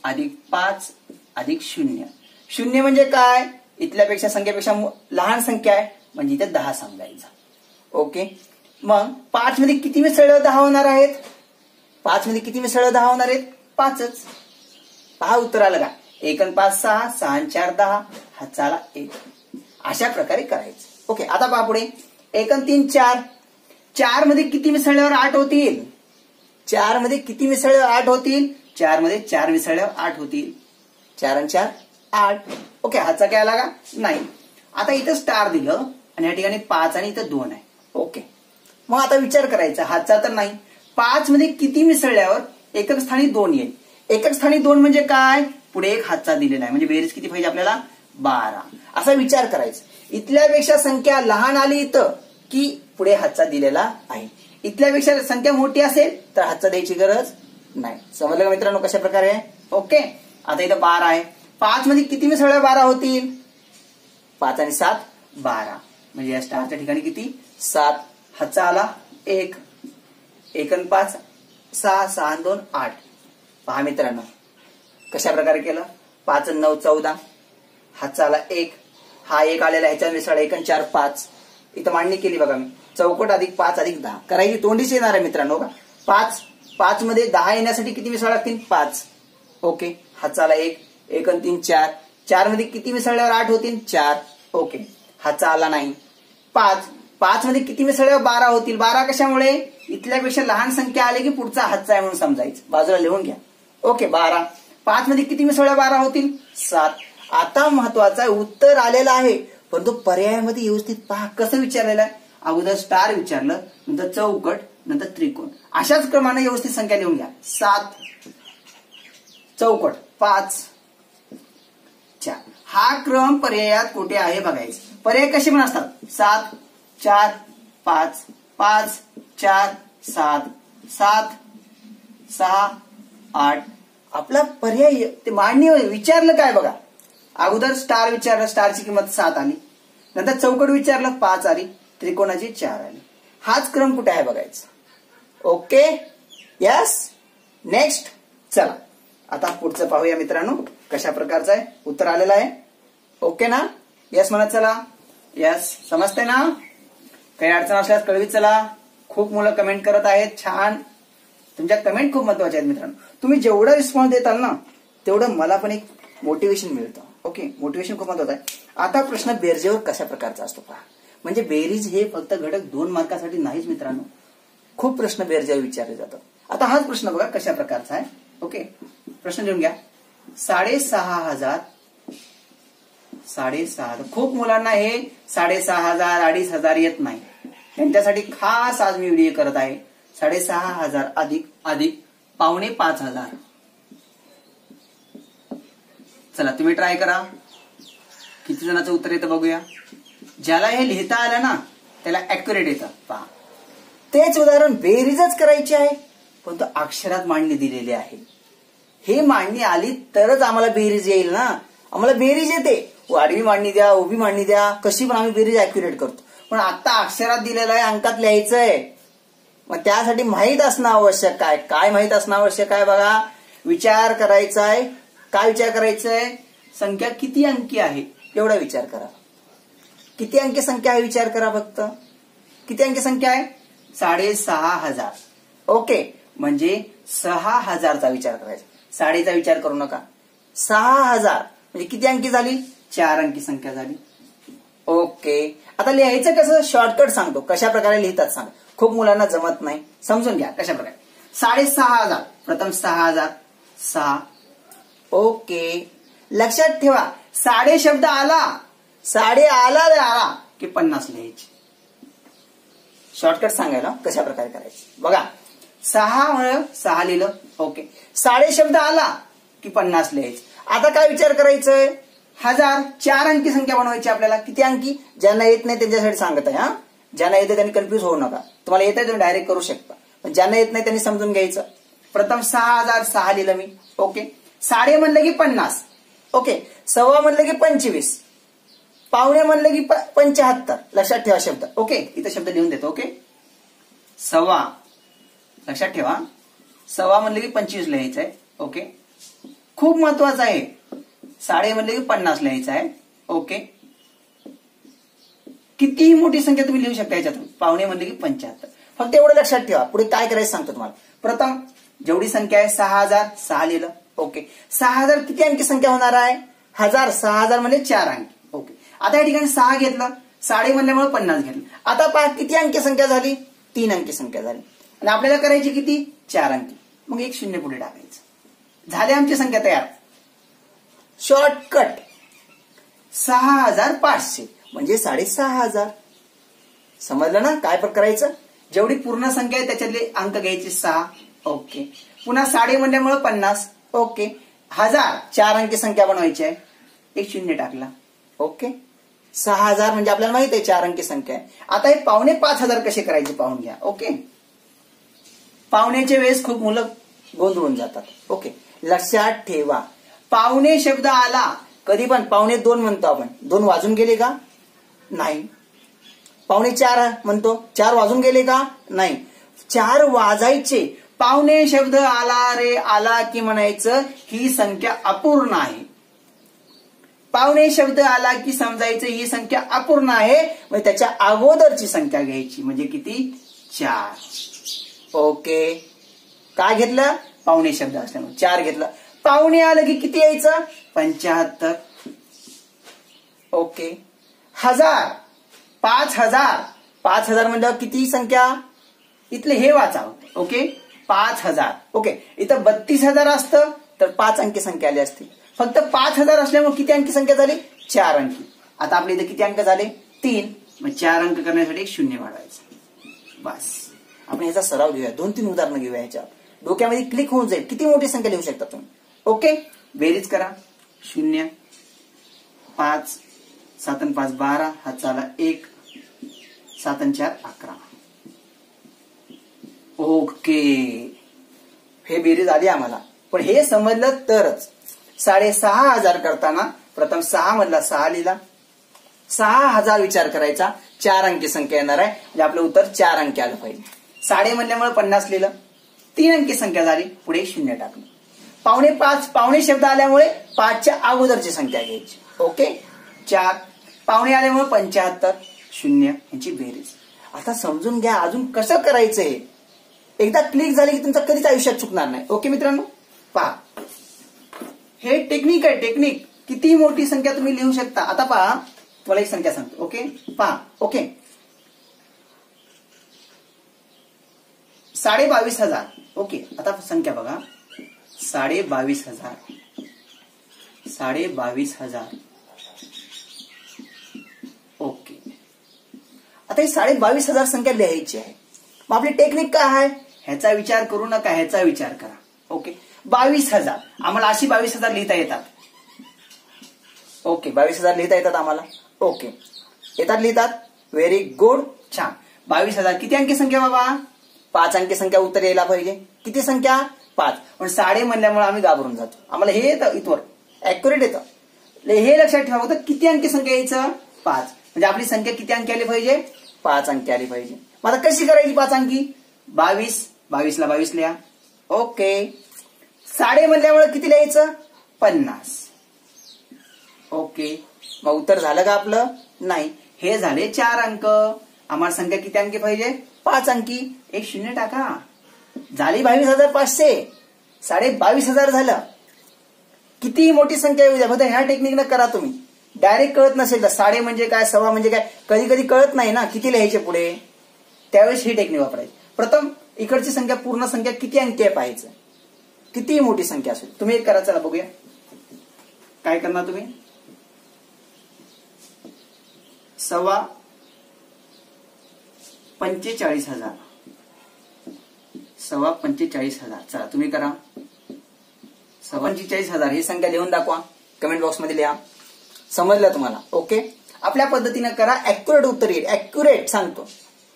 अधिक 5 अधिक 0. 0 म्हणजे काय? इथल्यापेक्षा संख्येपेक्षा लहान संख्या आहे म्हणजे इथे 10 सांगायचा. ओके. मग 5 मध्ये किती मिसळल्यावर 10 होणार आहेत? 5 मध्ये किती मिसळल्यावर 10 होणार आहेत? 5च. पहा उत्तर आलं का? 1 आणि 5 6, 6 आणि 4 10, हातचा आला 1. अशा प्रकारे करायचं. ओके. आता पहा पुढे 1 आणि 3 4. 4 मध्ये किती मिसळल्यावर 8 होतील? 4 मध्ये किती मिसळल्यावर 8 होतील? 4 मध्ये 4 मिसळल्यावर 8 होतील. 4 आणि 4 8. ओके. हातचा काय आला का? नाही. आता इथं स्टार दिलं आणि या ठिकाणी 5 आणि इथं 2 आहे. ओके. मग आता विचार करायचा, हातचा तर नाही. 5 मध्ये किती मिसळल्यावर एकक स्थानी 2 येईल? एकक स्थानी 2 म्हणजे काय? पुढे एक हातचा दिलेला आहे म्हणजे बेरीज किती पाहिजे आपल्याला? 12. असा विचार करायचा. इथल्यापेक्षा संख्या लहान आली इथं की पुढे हातचा दिलेला आहे. इथल्यापेक्षा संख्या मोठी असेल तर हातचा द्यायची गरज नाही. समजलं का मित्रांनो कशा प्रकारे? ओके. आता इथं 12 आहे. 5 मध्ये किती मिसळल्यावर 12 होतील? 5 आणि 7 12 म्हणजे या स्टारच्या ठिकाणी किती? 7. हातचा आला 1. 1 आणि 5 6, 6 आणि 2 8. पहा मित्रांनो कशा प्रकारे केलं? 5 आणि 9 14, हातचा आला 1. हा 1 आलेला ह्याच्या मिसळ 1 आणि 4 5. इथं मांडणी केली बघा मी. चौकट अधिक 5 अधिक 10 करायची तोंडीच येणार आहे मित्रांनो का? 5 मध्ये 10 येण्यासाठी किती मिसळ लागतील? 5. ओके. हातचा आला 1. 1 आणि 3 4. 4 मध्ये किती मिसळल्यावर 8 होतील? 4. ओके. हातचा आला नाही. 5 मध्ये किती मिसळल्यावर 12 होतील? 12 कशामुळे? इथल्यापेक्षा लहान संख्या आली की पुढचा हातचा आहे म्हणून समजायचं. बाजूला लिहून घ्या. ओके. 12. 5 मध्ये किती मिसळल्यावर 12 होतील? 7. आता महत्वाचा उत्तर आलेला आहे परंतु पर्यायामध्ये व्यवस्थित पहा कसं विचारलेलं आहे. अगोदर स्टार विचारलं, नंतर चौकट, नंतर त्रिकोण. अशाच क्रमाने व्यवस्थित संख्या लिहून घ्या. 7 चौकट 5 4. हा क्रम पर्यायात कुठे आहे बघायचं. पर्याय कसे पण असतात? 7 4 5 5 4 7 7 6 8. आपला पर्याय ते मांडणी विचारलं काय बघा. अगोदर स्टार विचारलं, स्टारची किंमत 7 आली. नंतर चौकट विचारलं 5 आली, त्रिकोणाची 4 आली. हाच क्रम कुठे आहे बघायचा. ओके. यस. नेक्स्ट. चला आता पुढचं पाहूया मित्रांनो कशा प्रकारचं आहे. उत्तर आलेलं आहे. ओके ना? यस म्हणत चला. यस. समजतंय ना? काही अडचण असल्यास कळवीत चला. खूप मुलं कमेंट करत आहेत. छान. तुमच्या कमेंट खूप महत्वाच्या आहेत मित्रांनो. तुम्ही जेवढा रिस्पॉन्स देताल ना तेवढं मला पण एक मोटिवेशन मिळतं. ओके. मोटिवेशन खूप महत्वाचं आहे. आता प्रश्न बेरजेवर कशा प्रकारचा असतो पहा. म्हणजे बेरीज हे फक्त घटक 2 मार्कासाठी नाहीच मित्रांनो. खूप प्रश्न बेरजेवर विचारले जातात. आता हाच प्रश्न बघा कशा प्रकारचा आहे. ओके. प्रश्न लिहून घ्या. 6,500 6,500. खूप मुलांना हे 6,500 2,500 येत नाही. त्यांच्यासाठी खास आज मी व्हिडिओ करत आहे. 6,500 अधिक 4,500. चला तुम्ही ट्राय करा. किती जणांचं उत्तर येतं बघूया. ज्याला हे लिहिता आलं ना त्याला ऍक्युरेट येतं. पहा तेच उदाहरण बेरीजच करायची आहे पण तो अक्षरात मांडणी दिलेली आहे. हे मांडणी आली तरच आम्हाला बेरीज येईल ना. आम्हाला बेरीज येते. वाढवी मांडणी द्या, उभी मांडणी द्या, कशी पण आम्ही बेरीज ऍक्युरेट करतो. पण आता अक्षरात दिलेलं आहे, अंकात लिहायचंय. मग त्यासाठी माहीत असणं आवश्यक आहे. काय माहीत असणं आवश्यक आहे बघा. विचार करायचा आहे. काय विचार करायचंय? संख्या किती अंकी आहे एवढा विचार करा. किती अंकी संख्या आहे विचार करा फक्त. किती अंकी संख्या आहे? 6,500. ओके. म्हणजे 6,000चा विचार करायचा. 6चा विचार करू नका. 6,000 म्हणजे किती अंकी झाली? 4 अंकी संख्या झाली. ओके. आता लिहायचं कसं? शॉर्टकट सांगतो. कशा प्रकारे लिहितात सांग. खूप मुलांना जमत नाही. समजून घ्या कशा प्रकारे. 6,500 प्रथम 6,000 6. ओके. लक्षात ठेवा 6 शब्द आला, 6 आला की 50 लिहायची. शॉर्टकट सांगायला कशा प्रकारे करायचं बघा. 6 लिहिलं. ओके. 6 शब्द आला की 50 लिहायचं. आता काय विचार करायचंय? 1000 4 अंकी संख्या बनवायची आपल्याला. किती अंकी? ज्यांना येत नाही त्यांच्यासाठी सांगत आहे. ज्यांना येते त्यांनी कन्फ्युज होऊ नका. तुम्हाला येत आहे तुम्ही डायरेक्ट करू शकता, पण ज्यांना येत नाही त्यांनी समजून घ्यायचं. प्रथम 6000 6 लिहिलं मी. ओके. साडे म्हणलं की 50. ओके. सव्वा म्हणलं की 25. पावणे म्हणलं की 75. लक्षात ठेवा शब्द. ओके. इथं शब्द लिहून देतो. ओके. सव्वा लक्षात ठेवा. सव्वा म्हणलं की 25 लिहायचं आहे. ओके. खूप महत्वाचं आहे. साडे म्हणले की 50 लिहायचं आहे. ओके. कितीही मोठी संख्या तुम्ही लिहू शकता याच्यातून. पावणे म्हणले की 75. फक्त एवढं लक्षात ठेवा. पुढे काय करायचं सांगतो तुम्हाला. प्रथम जेवढी संख्या आहे 6000 6 लिहिलं. ओके. 6000 किती अंकी संख्या होणार आहे? 1000. 6000 म्हणजे 4 अंकी. ओके. आता या ठिकाणी 6 घेतलं. साडे म्हणल्यामुळे 50 घेतलं. आता पहा किती अंकी संख्या झाली? 3 अंकी संख्या झाली. आणि आपल्याला करायची किती? 4 अंकी. मग एक शून्य पुढे टाकायचं. झाली आमची संख्या तयार. शॉर्टकट 6500 म्हणजे 6500. समजलं ना काय करायचं? जेवढी पूर्ण संख्या आहे त्याच्यातले अंक घ्यायचे 6. ओके. पुन्हा साडे म्हणल्यामुळे 50. ओके. 1000 4 अंकी संख्या बनवायची आहे. एक शून्य टाकला. ओके. 6000 म्हणजे आपल्याला माहित आहे 4 अंकी संख्या आहे. आता हे पावणे 5000 कसे करायचे पाहून घ्या. ओके. पावण्याच्या वेळेस खूप मुलं गोंधळून जातात. ओके. लक्षात ठेवा. पावणे शब्द आला कधी पण पावणे 2 म्हणतो आपण. 2 वाजून गेले का? नाही. पावणे 4 म्हणतो. 4 वाजून गेले का? नाही. 4 वाजायचे. पावणे शब्द आला रे आला की म्हणायचं ही संख्या अपूर्ण आहे. पावणे शब्द आला की समजायचं ही संख्या अपूर्ण आहे. मग त्याच्या अगोदरची संख्या घ्यायची. म्हणजे किती? 4. ओके. काय घेतलं? पावणे शब्द असल्यामुळे 4 घेतलं. पावणे आलं की किती यायचं? 75. ओके. 1000 5000. 5000 म्हणजे किती संख्या? इथले हे वाचावं. ओके. 5000. ओके. इथं 32000 असतं तर 5 अंकी संख्या आली असती. फक्त 5000 असल्यामुळे किती अंकी संख्या झाली? 4 अंकी. आता आपल्या इथे किती अंक झाले? 3. मग 4 अंक करण्यासाठी एक शून्य वाढवायचं. बस. आपण याचा सराव घेऊया. 2-3 उदाहरणं घेऊया ह्याच्यावर. डोक्यामध्ये क्लिक होऊन जाईल. किती मोठी संख्या लिहू शकता तुम्ही. ओके. बेरीज करा. 0 5 7 आणि 5 12. हात चाला 1 7 आणि 4 11. ओके. हे बेरीज आली आम्हाला. पण हे समजलं तरच. 6500 करताना प्रथम 6 मधला 6 लिहिला. 6000 विचार करायचा. 4 अंकी संख्या येणार आहे. म्हणजे आपलं उत्तर 4 अंकी आलं पाहिजे. साडे म्हणल्यामुळे 50 लिहिलं. 3 अंकी संख्या झाली. पुढे शून्य टाकलं. पावणे 5 पावणे शब्द आल्यामुळे 5च्या अगोदरची संख्या घ्यायची. ओके. 4 पावणे आल्यामुळे 75 0 यांची बेरीज. आता समजून घ्या अजून कसं करायचंय. एकदा क्लिक झाले की तुमचं कधीच आयुष्यात चुकणार नाही. ओके मित्रांनो. पहा हे टेक्निक आहे. टेक्निक. किती मोठी संख्या तुम्ही लिहू शकता. आता पहा तुम्हाला एक संख्या सांगतो. ओके. पहा. ओके. 22,500. ओके. आता संख्या बघा. 22,500. 22,500. ओके. आता ही 22,500 संख्या लिहायची आहे. मग आपली टेक्निक काय आहे? ह्याचा विचार करू नका. ह्याचा विचार करा. ओके. 22,000 आम्हाला अशी 22,000 लिहिता येतात. ओके. 22,000 लिहिता येतात आम्हाला. ओके. येतात लिहितात. Very good. छान. 22,000 किती अंकी संख्या बाबा? 5 अंकी संख्या उत्तर यायला पाहिजे. किती संख्या? 5. पण साडे म्हणल्यामुळे आम्ही घाबरून जातो. आम्हाला हे येतं इथवर ऍक्युरेट येतं. हे लक्षात ठेवा होतं. किती अंकी संख्या यायचं? 5. म्हणजे आपली संख्या किती अंकी आली पाहिजे? 5 अंकी आली पाहिजे. मग आता कशी करायची 5 अंकी? 22. 22 ला 22 लिहा. ओके. साडे म्हणल्यामुळे किती लिहायचं? 50. ओके. मग उत्तर झालं का आपलं? नाही. हे झाले 4 अंक. आम्हाला संख्या किती अंकी पाहिजे? 5 अंकी. एक शून्य टाका. झाली 22,500. 22,500 झालं. किती मोठी संख्या येऊ द्या. फक्त ह्या टेक्निकनं करा तुम्ही. डायरेक्ट कळत नसेल तर साडे म्हणजे काय सव्वा म्हणजे काय कधी कधी कळत नाही ना किती लिहायचे पुढे. त्यावेळेस ही टेक्निक वापरायची. प्रथम इकडची संख्या पूर्ण संख्या किती अंकी आहे पाहायचं. किती मोठी संख्या असेल. तुम्ही एक करा. चला बघूया काय करणार तुम्ही. 45,000. 45,000. चला तुम्ही करा. 45,000 ही संख्या लिहून दाखवा. कमेंट बॉक्स मध्ये लिहा. समजलं तुम्हाला? ओके, आपल्या पद्धतीनं करा, ऍक्युरेट उत्तर येईल. ऍक्युरेट सांगतो,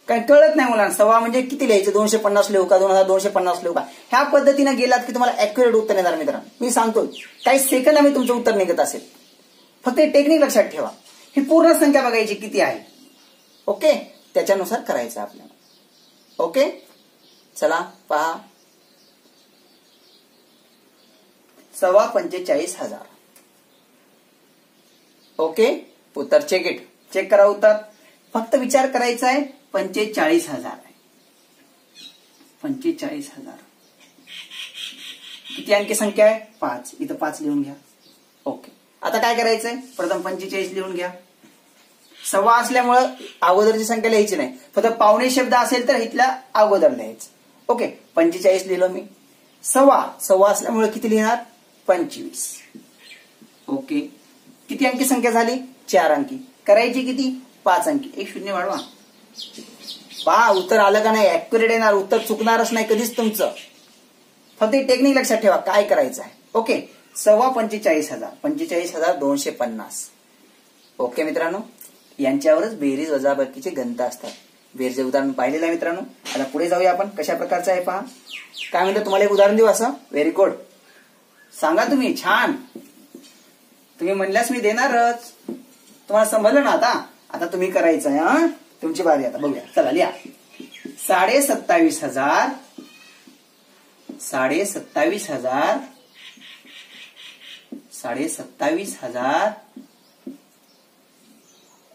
काही कळत नाही मुलांना. सव्वा म्हणजे किती लिहायचं, 250 लिहू का, 2250 लिहू का, ह्या पद्धतीनं गेलात की तुम्हाला ऍक्युरेट उत्तर येणार मित्रांनो. मी सांगतो काही सेकंद आम्ही तुमचं उत्तर निघत असेल. फक्त टेक्निक लक्षात ठेवा, ही पूर्ण संख्या बघायची किती आहे. ओके, त्याच्यानुसार करायचं आपल्याला. ओके, चला पहा. 45,000. ओके, उत्तर चेक इट. चेक करा उत्तर. फक्त विचार करायचा आहे 45,000 आहे. 45,000 किती अंकी संख्या आहे? 5. इथं 5 लिहून घ्या. ओके, आता काय करायचंय? प्रथम 45 लिहून घ्या. सव्वा असल्यामुळं अगोदरची संख्या लिहायची नाही, फक्त पावणे शब्द असेल तर इथल्या अगोदर लिहायचं. ओके, 45 लिहिलं मी. सव्वा असल्यामुळे किती लिहिणार? 25. ओके, किती अंकी संख्या झाली? 4 अंकी. करायची किती? 5 अंकी. 1 शून्य वाढवा. पहा उत्तर आलं का नाही? ऍक्युरेट येणार, उत्तर चुकणारच नाही कधीच तुमचं. फक्त टेक्निक लक्षात ठेवा काय करायचं आहे. ओके, 45,000 45,250. ओके मित्रांनो, यांच्यावरच बेरीज वजाबाकीचे गणित असतात. बेरजे उदाहरण पाहिलेलं आहे मित्रांनो. आता पुढे जाऊया आपण. कशा प्रकारचं आहे पहा. काय म्हणतं, तुम्हाला एक उदाहरण देऊ असं? व्हेरी गुड, सांगा तुम्ही. छान, तुम्ही म्हणल्यास मी देणारच. तुम्हाला समजलं ना? आता तुम्ही करायचं आहे. हा, तुमची बारी. आता बघूया, चला लिहा. 27,500 27,000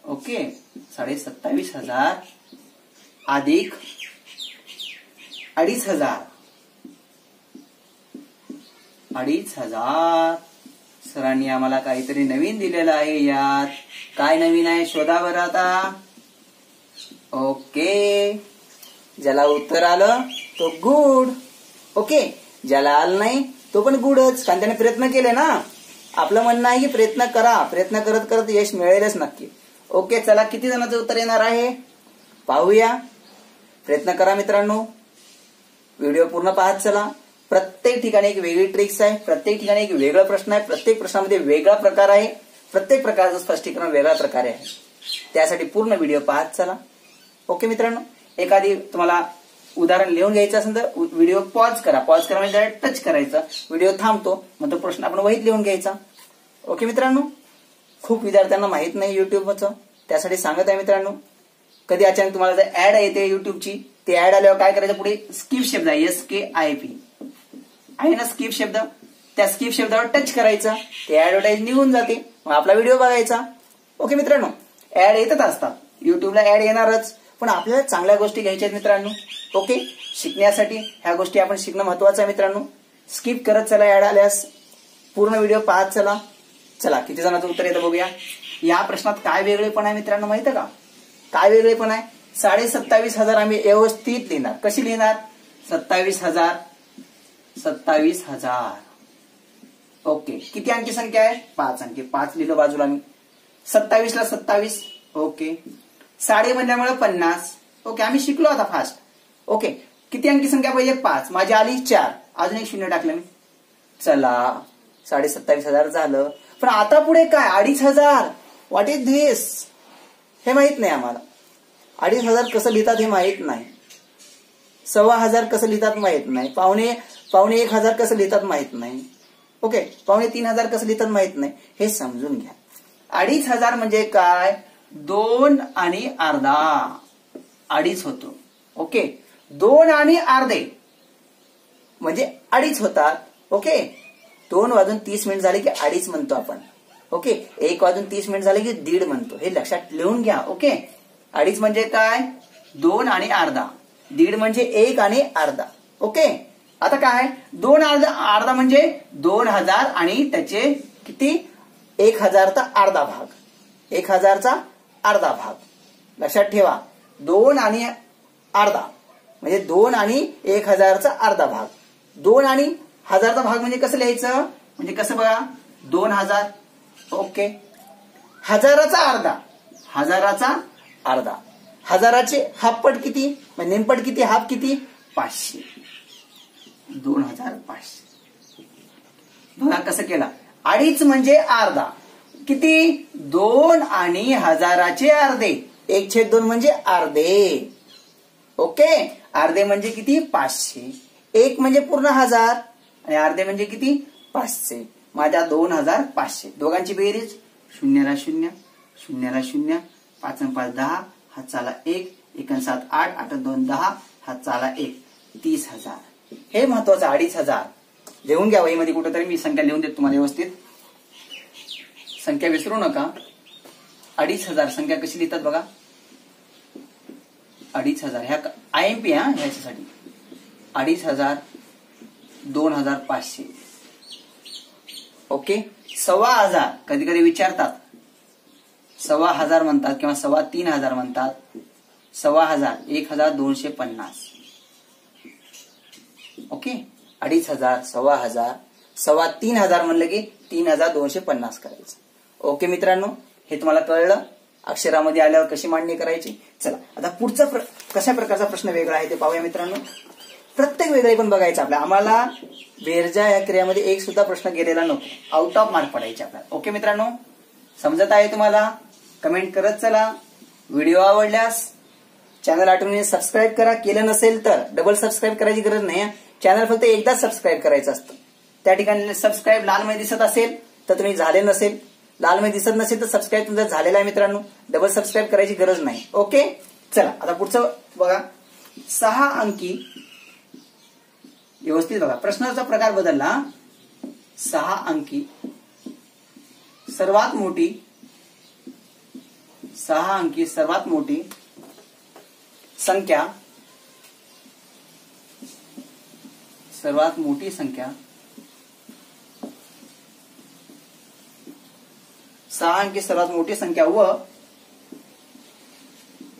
ओके, 27,000 अधिक 2,500. 2,500. सरांनी आम्हाला काहीतरी नवीन दिलेलं आहे. यात काय नवीन आहे शोधा बरं आता. ओके, ज्याला उत्तर आलं तो गुड. ओके, ज्याला आलं नाही तो पण गुडच, कारण त्याने प्रयत्न केले ना. आपलं म्हणणं आहे की प्रयत्न करा, प्रयत्न करत करत यश मिळेलच नक्की. ओके, चला किती जणांचं उत्तर येणार आहे पाहूया. प्रयत्न करा मित्रांनो, व्हिडिओ पूर्ण पाहत चला. प्रत्येक ठिकाणी एक वेगळी ट्रिक्स आहे, प्रत्येक ठिकाणी एक वेगळा प्रश्न आहे, प्रत्येक प्रश्नामध्ये वेगळा प्रकार आहे, प्रत्येक प्रकारचं स्पष्टीकरण वेगळ्या प्रकारे आहे. त्यासाठी पूर्ण व्हिडिओ पाहत चला. ओके मित्रांनो, एखादी तुम्हाला उदाहरण लिहून घ्यायचं असेल तर व्हिडिओ पॉज करा. पॉज करा म्हणजे टच करायचं, व्हिडिओ थांबतो, मग तो प्रश्न आपण वहीत लिहून घ्यायचा. ओके मित्रांनो, खूप विद्यार्थ्यांना माहित नाही युट्यूबचं, त्यासाठी सांगत आहे मित्रांनो. कधी अचानक तुम्हाला जर ऍड येते युट्यूबची, ते ऍड आल्यावर काय करायचं, पुढे स्किप शब्द आहे SKIP आहे ना, स्किप शब्द, त्या स्किप शब्दावर टच करायचं, ते ऍडव्हर्टाईज निघून जाते, मग आपला व्हिडिओ बघायचा. ओके मित्रांनो, ऍड येतच असतात, युट्यूबला ऍड येणारच, पण आपल्याला चांगल्या गोष्टी घ्यायच्या आहेत मित्रांनो. ओके, शिकण्यासाठी ह्या गोष्टी आपण शिकणं महत्वाचं आहे मित्रांनो. स्किप करत चला ऍड आल्यास, पूर्ण व्हिडिओ पाहत चला. चला किती जणांचं उत्तर येतं बघूया. या प्रश्नात काय वेगळेपण आहे मित्रांनो माहिती का? काय वेगळेपण आहे? 27,500 आम्ही व्यवस्थित लिहिणार. कशी लिहिणार? 27,000. ओके, किती अंकी संख्या आहे? 5 अंकी. 5 लिहिलं बाजूला मी. 27 ला 27. ओके, साडे म्हणल्यामुळे 50. ओके, आम्ही शिकलो आता फास्ट. ओके, किती अंकी संख्या पाहिजे? 5. माझी आली 4. अजून एक शून्य टाकलं मी. चला 27,500 झालं. पण आता पुढे काय? 2,500. What is this? हे माहित नाही आम्हाला. 2,500 कसं लिहितात हे माहित नाही. 1,1500 कसं लिहितात माहित नाही. पावणे 1,000 कसं लिहितात माहित नाही. ओके, 3,500 कसं लिहितात माहित नाही. हे समजून घ्या. 2,500 म्हणजे काय? 2 आणि अर्धा. 2.5 होतो. ओके, 2 आणि अर्धे म्हणजे 2.5 होतात. ओके, 2 वाजून 30 मिनिट झाले की 2.5 म्हणतो आपण. ओके, 1 वाजून 30 मिनिट झाले की 1.5 म्हणतो. हे लक्षात लिहून घ्या. ओके, 2.5 म्हणजे काय? 2 आणि अर्धा. 1.5 म्हणजे 1 आणि अर्धा. ओके, आता काय? 2 अर्धा म्हणजे 2,000 आणि त्याचे किती? 1,000चा अर्धा भाग. 1,000चा अर्धा भाग लक्षात ठेवा. 2 आणि अर्धा म्हणजे 2 आणि 1,000चा अर्धा भाग. 2 आणि 1,000चा भाग म्हणजे कसं लिहायचं? म्हणजे कसं बघा, 2,000. ओके, 1,000चा अर्धा. 1,000चा अर्धा. 1,000चे हाफपट किती? म्हणजे नेमपट किती? हाफ किती? 500. 2,500. बघा कसं केला. 2.5 म्हणजे अर्धा. किती 2 आणि हजाराचे अर्धे 1/2 म्हणजे अर्धे. ओके, अर्धे म्हणजे किती 500. 1 म्हणजे पूर्ण 1000 आणि अर्धे म्हणजे किती 500. माझ्या 2500. दोघांची बेरीज 0 ला 0, 0 ला 0, 5 आणि 5 10, हात चाला 1, 1 आणि 7 8, 8 आणि 2 10, हात चाला 1, 30,000. हे महत्वाचं 2,500. लिहून घ्या वहीमध्ये कुठेतरी, मी संख्या लिहून देतो तुम्हाला व्यवस्थित. संख्या विसरू नका. 2,500 संख्या कशी लिहितात बघा. 2,500 ह्या IMP ह्याच्यासाठी 2,500, 2,500. ओके, 1,500 कधी कधी विचारतात, 1,500 म्हणतात किंवा 3,500 म्हणतात. 1,500 1,250. ओके, 2,500, 1,500, 3,500 म्हणलं की 3,250 करायचं. ओके मित्रांनो, हे तुम्हाला कळलं. अक्षरामध्ये आल्यावर कशी मांडणी करायची. चला आता पुढचा कशा प्रकारचा प्रश्न वेगळा आहे ते पाहूया मित्रांनो. प्रत्येक वेगळे पण बघायचं आपल्याला. आम्हाला बेरजा या क्रियामध्ये एक सुद्धा प्रश्न गेलेला नको, आउट ऑफ मार्क पडायचे आपल्याला. ओके मित्रांनो, समजत आहे तुम्हाला? कमेंट करत चला. व्हिडिओ आवडल्यास चॅनल आठवणीने सबस्क्राईब करा. केलं नसेल तर डबल सबस्क्राईब करायची गरज नाही. चॅनल फक्त एकदाच सबस्क्राईब करायचं असतं. त्या ठिकाणी सबस्क्राईब लाल मध्ये दिसत असेल तर तुम्ही झाले नसेल, लाल मध्ये दिसत नसेल तर सबस्क्राईब तुमचं झालेला आहे मित्रांनो. डबल सबस्क्राईब करायची गरज नाही. ओके, चला आता पुढचं बघा. 6 अंकी, व्यवस्थित बघा. प्रश्नाचा प्रकार बदलला. 6 अंकी सर्वात मोठी, 6 अंकी सर्वात मोठी संख्या, सर्वात मोठी संख्या 6 अंकी सर्वात मोठी संख्या व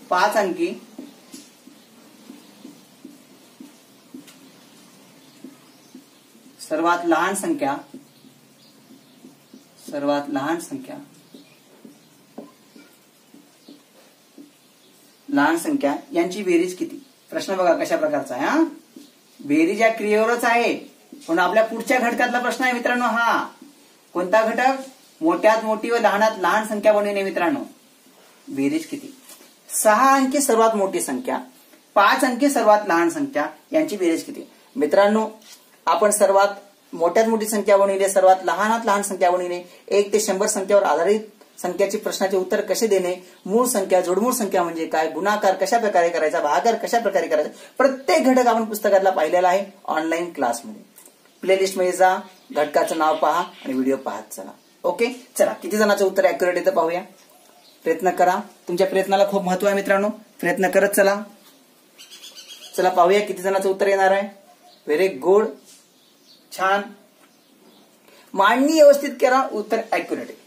5 अंकी सर्वात लहान संख्या, सर्वात लहान संख्या, लहान संख्या यांची बेरीज किती. प्रश्न बघा कशा प्रकारचा आहे. हा बेरीज या क्रियेवरच आहे, पण आपल्या पुढच्या घटकातला प्रश्न आहे मित्रांनो. हा कोणता घटक? मोठ्यात मोठी व लहानात लहान संख्या बनवणे मित्रांनो. बेरीज किती. 6 अंकी सर्वात मोठी संख्या, 5 अंकी सर्वात लहान संख्या यांची बेरीज किती. मित्रांनो, आपण सर्वात मोठ्यात मोठी संख्या बनविली, सर्वात लहानात लहान संख्या बनविणे, 1 ते 100 संख्येवर आधारित संख्याची प्रश्नाचे उत्तर कसे देणे, मूळ संख्या, जोडमूळ संख्या म्हणजे काय, गुणाकार कशा प्रकारे करायचा, भागाकार कशा प्रकारे करायचा, प्रत्येक घटक आपण पुस्तकातला पाहिलेला आहे ऑनलाईन क्लासमध्ये. प्लेलिस्ट मध्ये जा, घटकाचं नाव पहा आणि व्हिडिओ पाहत चला. ओके, चला किती जणांचं उत्तर अॅक्युरेट येतं पाहूया. प्रयत्न करा. तुमच्या प्रयत्नाला खूप महत्व आहे मित्रांनो. प्रयत्न करत चला. चला पाहूया किती जणांचं उत्तर येणार आहे. व्हेरी गुड, छान. मांडणी व्यवस्थित करा, उत्तर अॅक्युरेट आहे.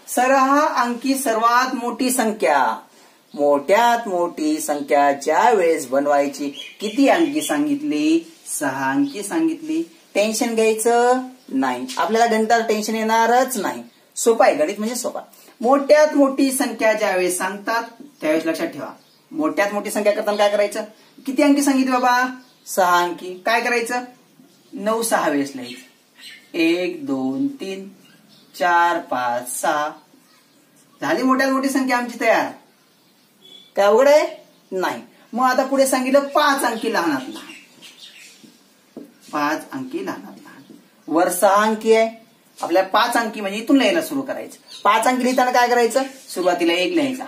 6 अंकी सर्वात मोठी संख्या, मोठ्यात मोठी संख्या ज्या वेळेस बनवायची किती अंकी सांगितली? 6 अंकी सांगितली. टेन्शन घ्यायचं नाही, आपल्याला गणिताला टेन्शन येणारच नाही. सोपा आहे, गणित म्हणजे सोपा. मोठ्यात मोठी संख्या ज्यावेळेस सांगतात त्यावेळेस लक्षात ठेवा, मोठ्यात मोठी संख्या करताना काय करायचं? किती अंकी सांगितली बाबा? 6 अंकी. काय करायचं? 9 6 वेळेस लिहायचं. 1 2 3 4 5 6 झाली मोठ्यात मोठी संख्या आमची तयार. काय अवघड आहे? नाही. मग आता पुढे सांगितलं 5 अंकी लहानात लहान, 5 अंकी लहानात लहान. वर 6 अंकी आहे, आपल्या 5 अंकी म्हणजे इथून लिहायला सुरू करायचं. 5 अंकी लिहिताना काय करायचं? सुरुवातीला 1 लिहायचा.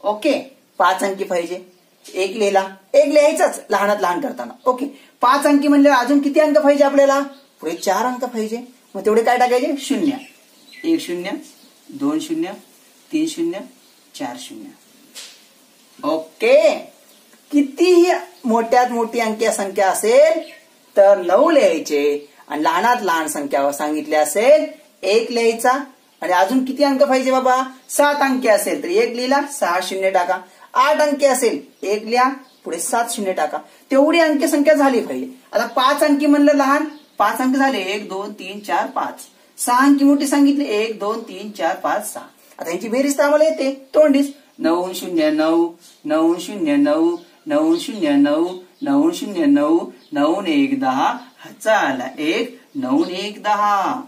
ओके, 5 अंकी पाहिजे, 1 लिहिला, 1 लिहायचाच लहानात लहान करताना. ओके, 5 अंकी म्हणजे अजून किती अंक पाहिजे आपल्याला? पुढे 4 अंक पाहिजे. मग तेवढे काय टाकायचे? 0. 1 0 2 0 3 0 4 0. ओके, कितीही मोठ्यात मोठी अंकी संख्या असेल तर 9 लिहायचे आणि लहानात लहान संख्या सांगितली असेल 1 लिहायचा. आणि अजून किती अंक पाहिजे बाबा? 7 अंकी असेल तर 1 लिहिला, 6 0 टाका. 8 अंकी असेल 1 लिहा, पुढे 7 0 टाका. तेवढी अंकी संख्या झाली पाहिजे. आता 5 अंकी म्हणलं लहान, 5 अंक झाले 1 2 3 4 5. 6 अंकी मोठी सांगितली 1 2 3 4 5 6. आता यांची बेरीज तर आम्हाला येते तोंडीच. 9 0 9 9 0 9 9 0 9 9 0 9 9 1 10 हाचा आला 1 9 1 10.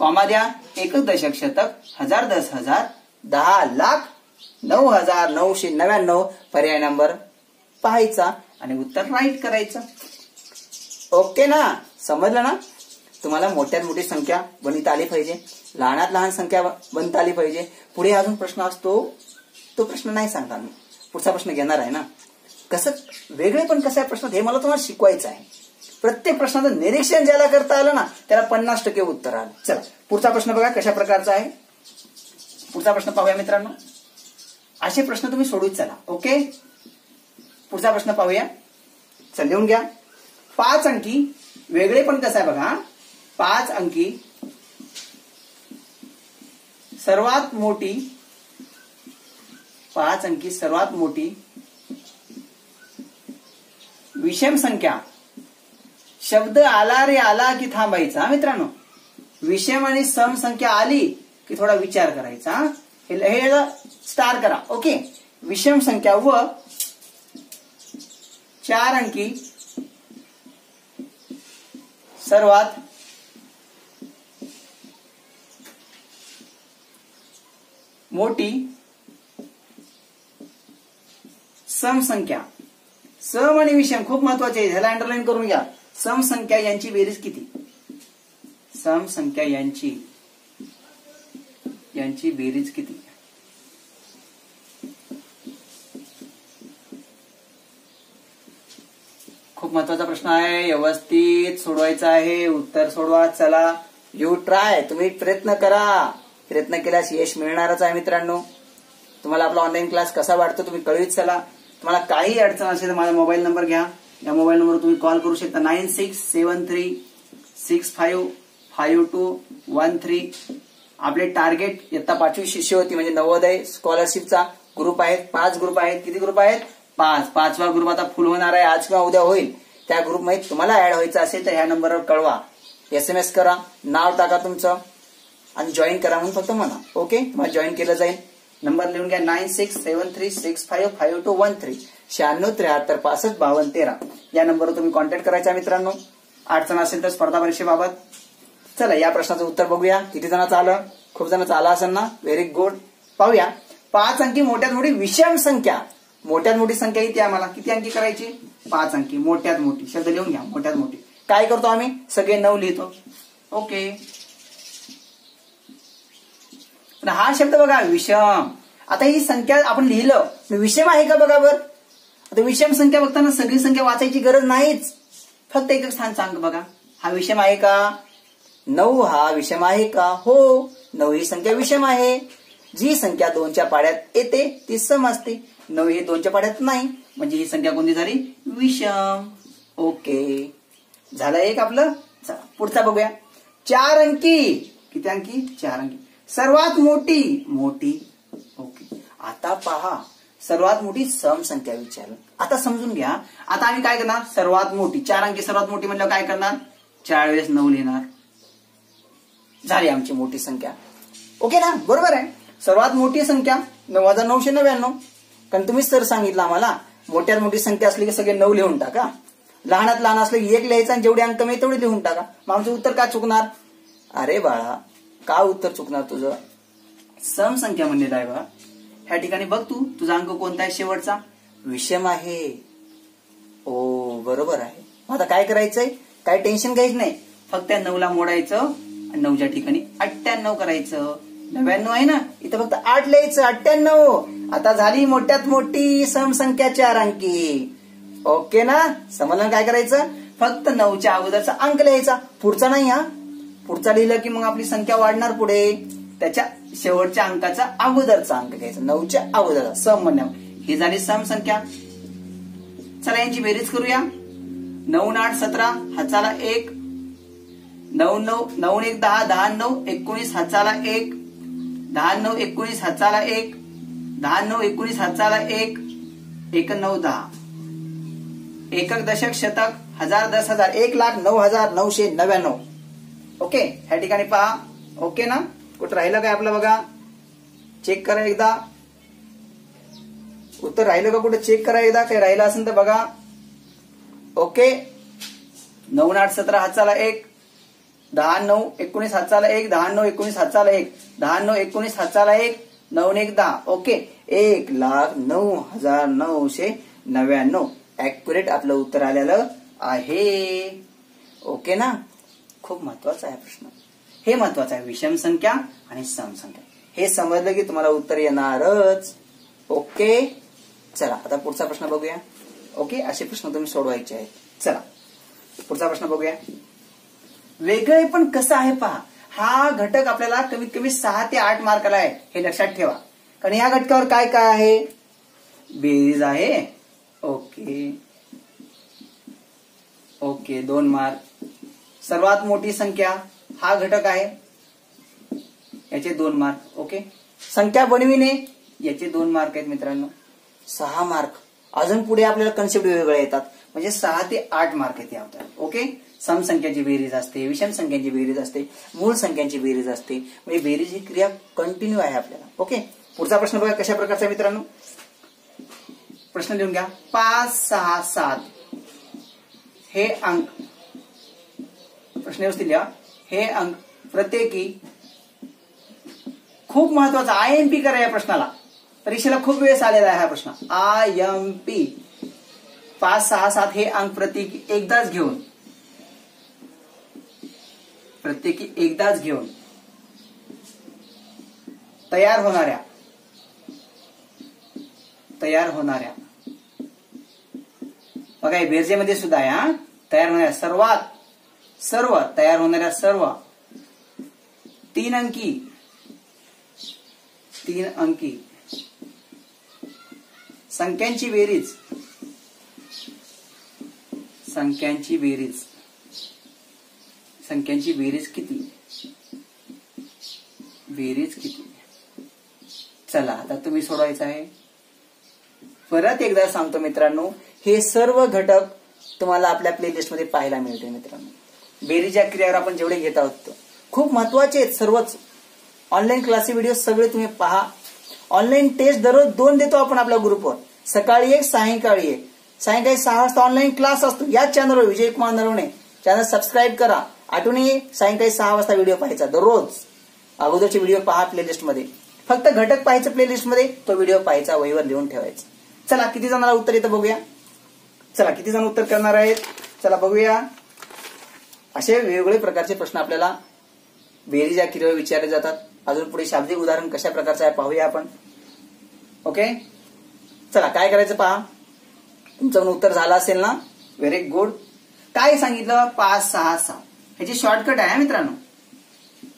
कॉमा द्या, एकक दशक शतक, हजार, 10,000, 10,09,999 पर्याय नंबर पाहायचा आणि उत्तर राईट करायचं. ओके ना, समजलं ना? तुम्हाला मोठ्यात मोठी संख्या बनवता आली पाहिजे, लहानात लहान संख्या बनता आली पाहिजे. पुढे अजून प्रश्न असतो, तो प्रश्न नाही सांगता मी, पुढचा प्रश्न घेणार आहे ना. कसं वेगळे पण कसं आहे प्रश्न हे मला तुम्हाला शिकवायचं आहे. प्रत्येक प्रश्नाचं निरीक्षण ज्याला करता आलं ना त्याला 50% उत्तर आलं. चला पुढचा प्रश्न बघा कशा प्रकारचा आहे. पुढचा प्रश्न पाहूया मित्रांनो. असे प्रश्न तुम्ही सोडूच चला. ओके, पुढचा प्रश्न पाहूया. चल लिहून घ्या. 5 अंकी वेगळे पण कसं आहे बघा. 5 अंकी सर्वात मोठी, 5 अंकी सर्वात मोठी विषम संख्या. शब्द आला रे आला की थांबायचा मित्रांनो. विषम आणि सम संख्या आली की थोडा विचार करायचा. हे स्टार करा. ओके, विषम संख्या व 4 अंकी सर्वात मोठी सम संख्या. सम आणि विषम खूप महत्वाचे आहे, ह्याला अंडरलाईन करून घ्या. सम संख्या यांची बेरीज किती. सम संख्या यांची बेरीज किती. खूप महत्वाचा प्रश्न आहे, व्यवस्थित सोडवायचा आहे. उत्तर सोडवा. चला यू ट्राय. तुम्ही प्रयत्न करा. प्रयत्न केल्यास यश मिळणारच आहे मित्रांनो. तुम्हाला आपला ऑनलाईन क्लास कसा वाटतो तुम्ही कळवीत चला. तुम्हाला काही अडचण असेल तर माझा मोबाईल नंबर घ्या. या मोबाईल नंबरवर तुम्ही कॉल करू शकता. 9673655213. आपले टार्गेट इयत्ता 5वी शिष्यवृत्ती म्हणजे नवोदय स्कॉलरशिपचा ग्रुप आहेत. 5 ग्रुप आहेत. किती ग्रुप आहेत. 5. 5वा ग्रुप आता फुल होणार आहे, आज किंवा उद्या होईल. त्या ग्रुपमध्ये तुम्हाला ऍड व्हायचं असेल तर ह्या नंबरवर कळवा. SMS करा, नाव टाका तुमचं आणि जॉईन करा म्हणून फक्त म्हणा. ओके, तुम्हाला जॉईन केलं जाईल. नंबर लिहून घ्या. 9673655213. 9673655213 या नंबरवर तुम्ही कॉन्टॅक्ट करायचा मित्रांनो. अडचण असेल तर स्पर्धा परीक्षेबाबत. चला या प्रश्नाचं उत्तर बघूया. किती जणांचं आलं. खूप जणांचं आलं असेल ना. Very good. पाहूया. 5 अंकी मोठ्यात मोठी विषम संख्या. मोठ्यात मोठी संख्या इथे आम्हाला किती अंकी करायची. 5 अंकी मोठ्यात मोठी. शब्द लिहून घ्या. मोठ्यात मोठी. काय करतो आम्ही सगळे 9 लिहितो. ओके, हा शब्द बघा विषम. आता ही संख्या आपण लिहिलं विषम आहे का बघा बर. आता विषम संख्या बघताना सगळी संख्या वाचायची गरज नाहीच. फक्त एक स्थान सांग बघा. हा विषम आहे का. 9 हा विषम आहे का. हो, 9 ही संख्या विषम आहे. जी संख्या 2च्या पाड्यात येते ती सम असते. 9 ही 2च्या पाड्यात नाही, म्हणजे ही संख्या कोणती झाली विषम. ओके, झालं एक आपलं. चला पुढचा बघूया. 4 अंकी. किती अंकी. 4 अंकी सर्वात मोठी. मोठी. ओके, आता पहा सर्वात मोठी सम संख्या विचारलं. आता समजून घ्या. आता आम्ही काय करणार. सर्वात मोठी 4 अंकी सर्वात मोठी म्हणल्यावर काय करणार. 4 वेळेस 9 लिहिणार. झाली आमची मोठी संख्या. ओके ना, बरोबर आहे. सर्वात मोठी संख्या 9,999. कारण तुम्हीच सर सांगितलं आम्हाला मोठ्यात मोठी संख्या असली की सगळे 9 लिहून टाका. लहानात लहान असले की 1 लिहायचं आणि जेवढे अंक मिळेल तेवढे लिहून टाका. मग आमचं उत्तर का चुकणार. अरे बाळा, का उत्तर चुकणार तुझं. सम संख्या म्हणलेला आहे बघा. ह्या ठिकाणी बघ तू तुझा अंक कोणता आहे शेवटचा. विषम आहे. ओ बरोबर आहे. आता काय करायचंय. काय टेन्शन घ्यायचं नाही. फक्त 9ला मोडायचं आणि 9च्या ठिकाणी 98 करायचं. 99 आहे ना, इथं फक्त 8 लिहायचं. 98. आता झाली मोठ्यात मोठी सम संख्या 4 अंकी. ओके ना, समजलं काय करायचं. फक्त 9च्या अगोदरचा अंक लिहायचा, पुढचा नाही. हा पुढचा लिहिलं की मग आपली संख्या वाढणार पुढे. त्याच्या शेवटच्या अंकाचा अगोदरचा अंक घ्यायचा. 9च्या अगोदरचा सम म्हणण्यावर. ही झाली सम संख्या. चला यांची बेरीज करूया. 9 8 17 हाताला 1. 9 9 9 1 10 10 9 19 हाताला 1. 10 9 19 हाताला 1. 10 9 19 हाताला 1. 1 9 10. एकक दशक शतक हजार 10,000 1,09,999. ओके, ह्या ठिकाणी पहा. ओके ना, कुठं राहिलं काय आपलं बघा. चेक करा एकदा. उत्तर राहिलं का कुठे चेक करा एकदा. काही राहिलं असेल तर बघा. ओके, 9 8 17 हाताला 1. 10 9 19 हाताला 1, 10 9 19 हाताला 1, 10 9 19 हाताला 1, 9 1 10. ओके, 1,09,999 ऍक्युरेट आपलं उत्तर आलेलं आहे. ओके ना, खूप महत्वाचा आहे प्रश्न. हे महत्वाचं आहे, विषम संख्या आणि सम संख्या. हे समजलं की तुम्हाला उत्तर येणारच. ओके, चला आता पुढचा प्रश्न बघूया. ओके, असे प्रश्न तुम्ही सोडवायचे आहेत. चला पुढचा प्रश्न बघूया. वेगळे पण कसं आहे पहा. हा घटक आपल्याला कमीत कमी 6 ते 8 मार्काला आहे, हे लक्षात ठेवा. कारण या घटकावर काय काय आहे, बेरीज आहे. Okay okay, 2 mark. सर्वात मोठी संख्या हा घटक आहे, याचे 2 मार्क. ओके, संख्या बनविणे याचे 2 मार्क आहेत मित्रांनो, 6 मार्क. अजून पुढे आपल्याला कन्सेप्ट वेगवेगळे येतात, म्हणजे 6 ते 8 मार्क येते आपल्याला. ओके, सम संख्याची बेरीज असते, विषम संख्यांची बेरीज असते, मूळ संख्यांची बेरीज असते. म्हणजे बेरीज ही क्रिया कंटिन्यू आहे आपल्याला. ओके, पुढचा प्रश्न बघा कशा प्रकारचा आहे मित्रांनो. प्रश्न लिहून घ्या. 5 6 7 हे अंक, प्रश्न व्यवस्थित लिहा. हे अंक प्रत्येकी, खूप महत्वाचा IMP करा या प्रश्नाला, परीक्षेला खूप वेळेस आलेला आहे हा प्रश्न. IMP 5 6 7 हे अंक प्रत्येकी एकदाच घेऊन, तयार होणाऱ्या बघा, बेरजेमध्ये सुद्धा आहे हा. तयार होणाऱ्या सर्व 3 अंकी संख्यांची बेरीज किती? चला आता तुम्ही सोडवायचं आहे. परत एकदा सांगतो मित्रांनो, हे सर्व घटक तुम्हाला आपल्या प्लेलिस्ट मध्ये पाहायला मिळते मित्रांनो. बेरीज या क्रियावर आपण जेवढे घेत आहोत खूप महत्वाचे आहेत सर्वच. ऑनलाईन क्लासचे व्हिडिओ सगळे तुम्ही पहा. ऑनलाईन टेस्ट दररोज 2 देतो आपण आपल्या ग्रुपवर, सकाळी 1 सायंकाळी 1. सायंकाळी 6 वाजता ऑनलाईन क्लास असतो. याच चॅनलवर विजय कुमार नरवणे चॅनल सबस्क्राईब करा. आठवणी सायंकाळी 6 वाजता व्हिडिओ पाहायचा दररोज. अगोदरचे व्हिडिओ पहा प्लेलिस्ट मध्ये, फक्त घटक पाहायचं प्लेलिस्ट मध्ये, तो व्हिडिओ पाहायचा, वहीवर लिहून ठेवायचा. चला किती जणांना उत्तर येतं बघूया. चला किती जण उत्तर करणार आहेत, चला बघूया. असे वेगवेगळे प्रकारचे प्रश्न आपल्याला बेरीज या क्रियेवर विचारले जातात. अजून पुढे शाब्दिक उदाहरण कशा प्रकारचं आहे पाहूया आपण. ओके, चला काय करायचं पहा. तुमचं उत्तर झालं असेल ना, व्हेरी गुड. काय सांगितलं, 5 6 7 ह्याची शॉर्टकट आहे मित्रांनो.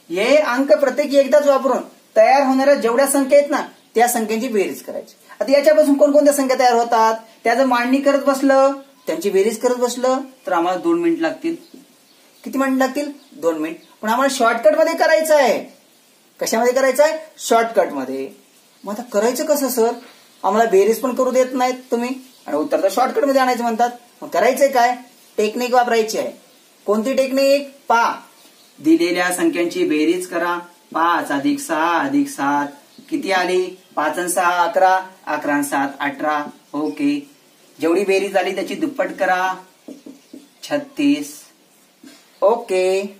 हे अंक प्रत्येकी एकदाच वापरून तयार होणाऱ्या जेवढ्या संख्या आहेत ना, त्या संख्यांची बेरीज करायची. आता याच्यापासून कोणकोणत्या संख्या तयार होतात, त्याचं मांडणी करत बसलं, त्यांची बेरीज करत बसलं तर आम्हाला 2 मिनिट लागतील. किती मिनिट लागतील, 2 मिनिट. पण आम्हाला शॉर्टकट मध्ये करायचं आहे. कशामध्ये करायचं आहे, शॉर्टकट मध्ये. मग आता करायचं कसं सर, आम्हाला बेरीज पण करू देत नाहीत तुम्ही आणि उत्तर तर शॉर्टकट मध्ये आणायचं म्हणतात. मग करायचंय काय, टेक्निक वापरायची आहे. कोणती टेक्निक, पहा. दिलेल्या संख्यांची बेरीज करा. 5 + 6 + 7 किती आली, 5 आणि 6 11, 11 आणि 7 18. ओके, जेवढी बेरीज आली त्याची दुप्पट करा, 36. ओके,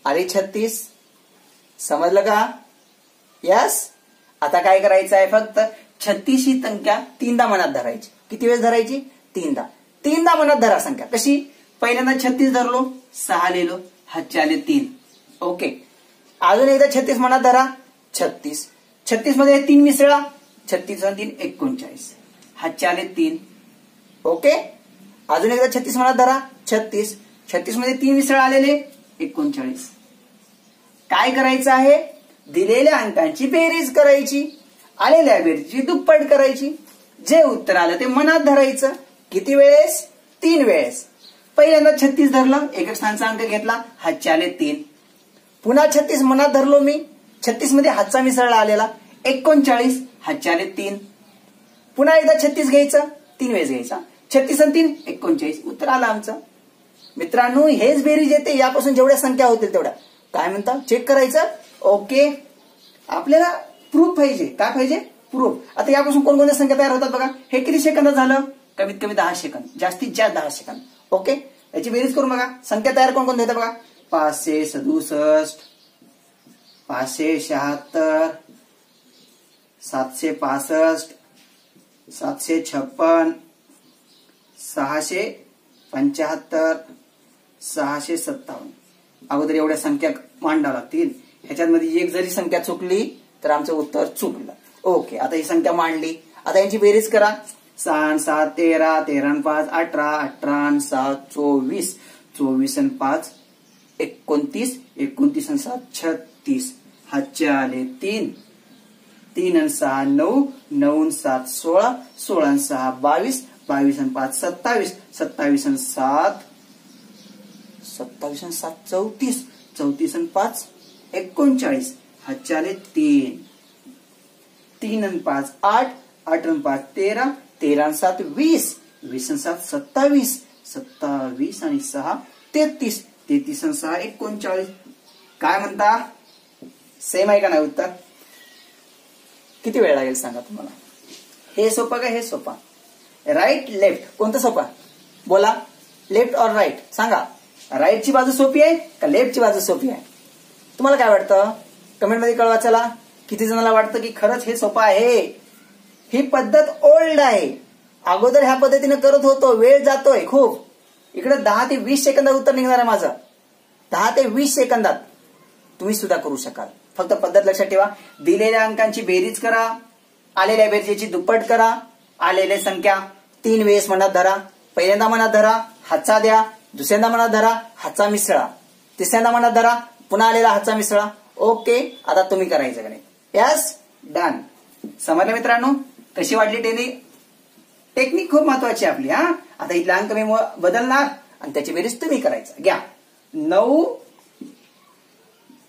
आली 36. समजलं का, यस. आता काय करायचं आहे, फक्त 36 ही संख्या 3दा मनात धरायची. किती वेळेस धरायची, 3दा मनात धरा संख्या. कशी, पहिल्यांदा 36 धरलो, 6 लिहिलो, हातचे आले 3. ओके, अजून एकदा 36 मनात धरा, 36 मध्ये 3 मिसळा, 36 आणि 3 39, हातचे आले 3. ओके, अजून एकदा 36 मनात धरा, 36 मध्ये 3 मिसळ आलेले 39. काय करायचं आहे, दिलेल्या अंकांची बेरीज करायची, आलेल्या बेरीजची दुप्पट करायची. जे उत्तर आलं ते मनात धरायचं. किती वेळेस, 3 वेळेस. पहिल्यांदा 36 धरलं, एकक स्थानचा अंक घेतला, हातचे आले 3. पुन्हा 36 मनात धरलो मी, 36 मध्ये हातचा मिसळला आलेला 39, हातचे आले 3. पुन्हा एकदा 36 घ्यायचं, 3 वेळेस घ्यायचा, 36 आणि 3 39, उत्तर आलं आमचं. मित्रांनो हेच बेरीज येते, यापासून जेवढ्या संख्या होतील तेवढ्या काय म्हणता चेक करायचं. ओके, आपल्याला प्रूफ पाहिजे. काय पाहिजे, प्रूफ. आता यापासून कोणकोणत्या संख्या तयार होतात बघा. हे किती सेकंदात झालं, कमीत कमी 10 सेकंद, जास्तीत जास्त 10 सेकंद. ओके, याची बेरीज करून बघा. संख्या तयार कोणकोणत्या होत्या बघा, 567, 576, 765, 756, 675, 657. अगोदर एवढ्या संख्या मांडाव्या लागतील. ह्याच्यामध्ये एक जरी संख्या चुकली तर आमचं उत्तर चुकलं. ओके, आता ही संख्या मांडली. आता यांची बेरीज करा. 6 7 13, 13 5 18, 18 7 24, 24 आणि 5 29, 29 आणि 7 36. हातचे आले 3, 3 आणि 6 9, 9 आणि 7 16, 16 आणि 6 22, 22 आणि 5 27, 27 आणि 7 27 आणि 7 34, 34 आणि 5 39. हातचे आले 3, 3 आणि 5 8, 8 आणि 5 13, 13 आणि 7 20, 20 आणि 7 27, 27 आणि 6 33, 33 आणि 6 39. काय म्हणता? सेम आहे का नाही उत्तर? किती वेळ लागेल सांगा तुम्हाला? हे सोपं का हे सोपं? राईट लेफ्ट कोणतं सोपं? बोला, लेफ्ट और राईट सांगा. राईटची बाजू सोपी आहे का लेफ्टची बाजू सोपी आहे? तुम्हाला काय वाटतं? कमेंट मध्ये कळवा. चला, किती जणांना वाटतं की खरंच हे सोपं आहे? ही पद्धत ओल्ड आहे. अगोदर ह्या पद्धतीने करत होतो, वेळ जातोय खूप. इकडे 10 ते 20 सेकंदात उत्तर निघणार आहे माझं. 10 ते 20 सेकंदात तुम्ही सुद्धा करू शकाल. फक्त पद्धत लक्षात ठेवा. दिलेल्या अंकांची बेरीज करा, आलेल्या बेरजेची दुप्पट करा, आलेल्या संख्या 3 वेळेस मनात धरा. पहिल्यांदा मनात धरा, हातचा द्या. दुसऱ्यांदा मनात धरा, हातचा मिसळा. तिसऱ्यांदा मनात धरा, पुन्हा आलेला हातचा मिसळा. ओके, आता तुम्ही करायचं का नाही? Yes, done. समजलं मित्रांनो? कशी वाटली टेक्निक? खूप महत्वाची आपली. आता इथला अंक मी बदलणार आणि त्याची बेरीज तुम्ही करायचं. घ्या 9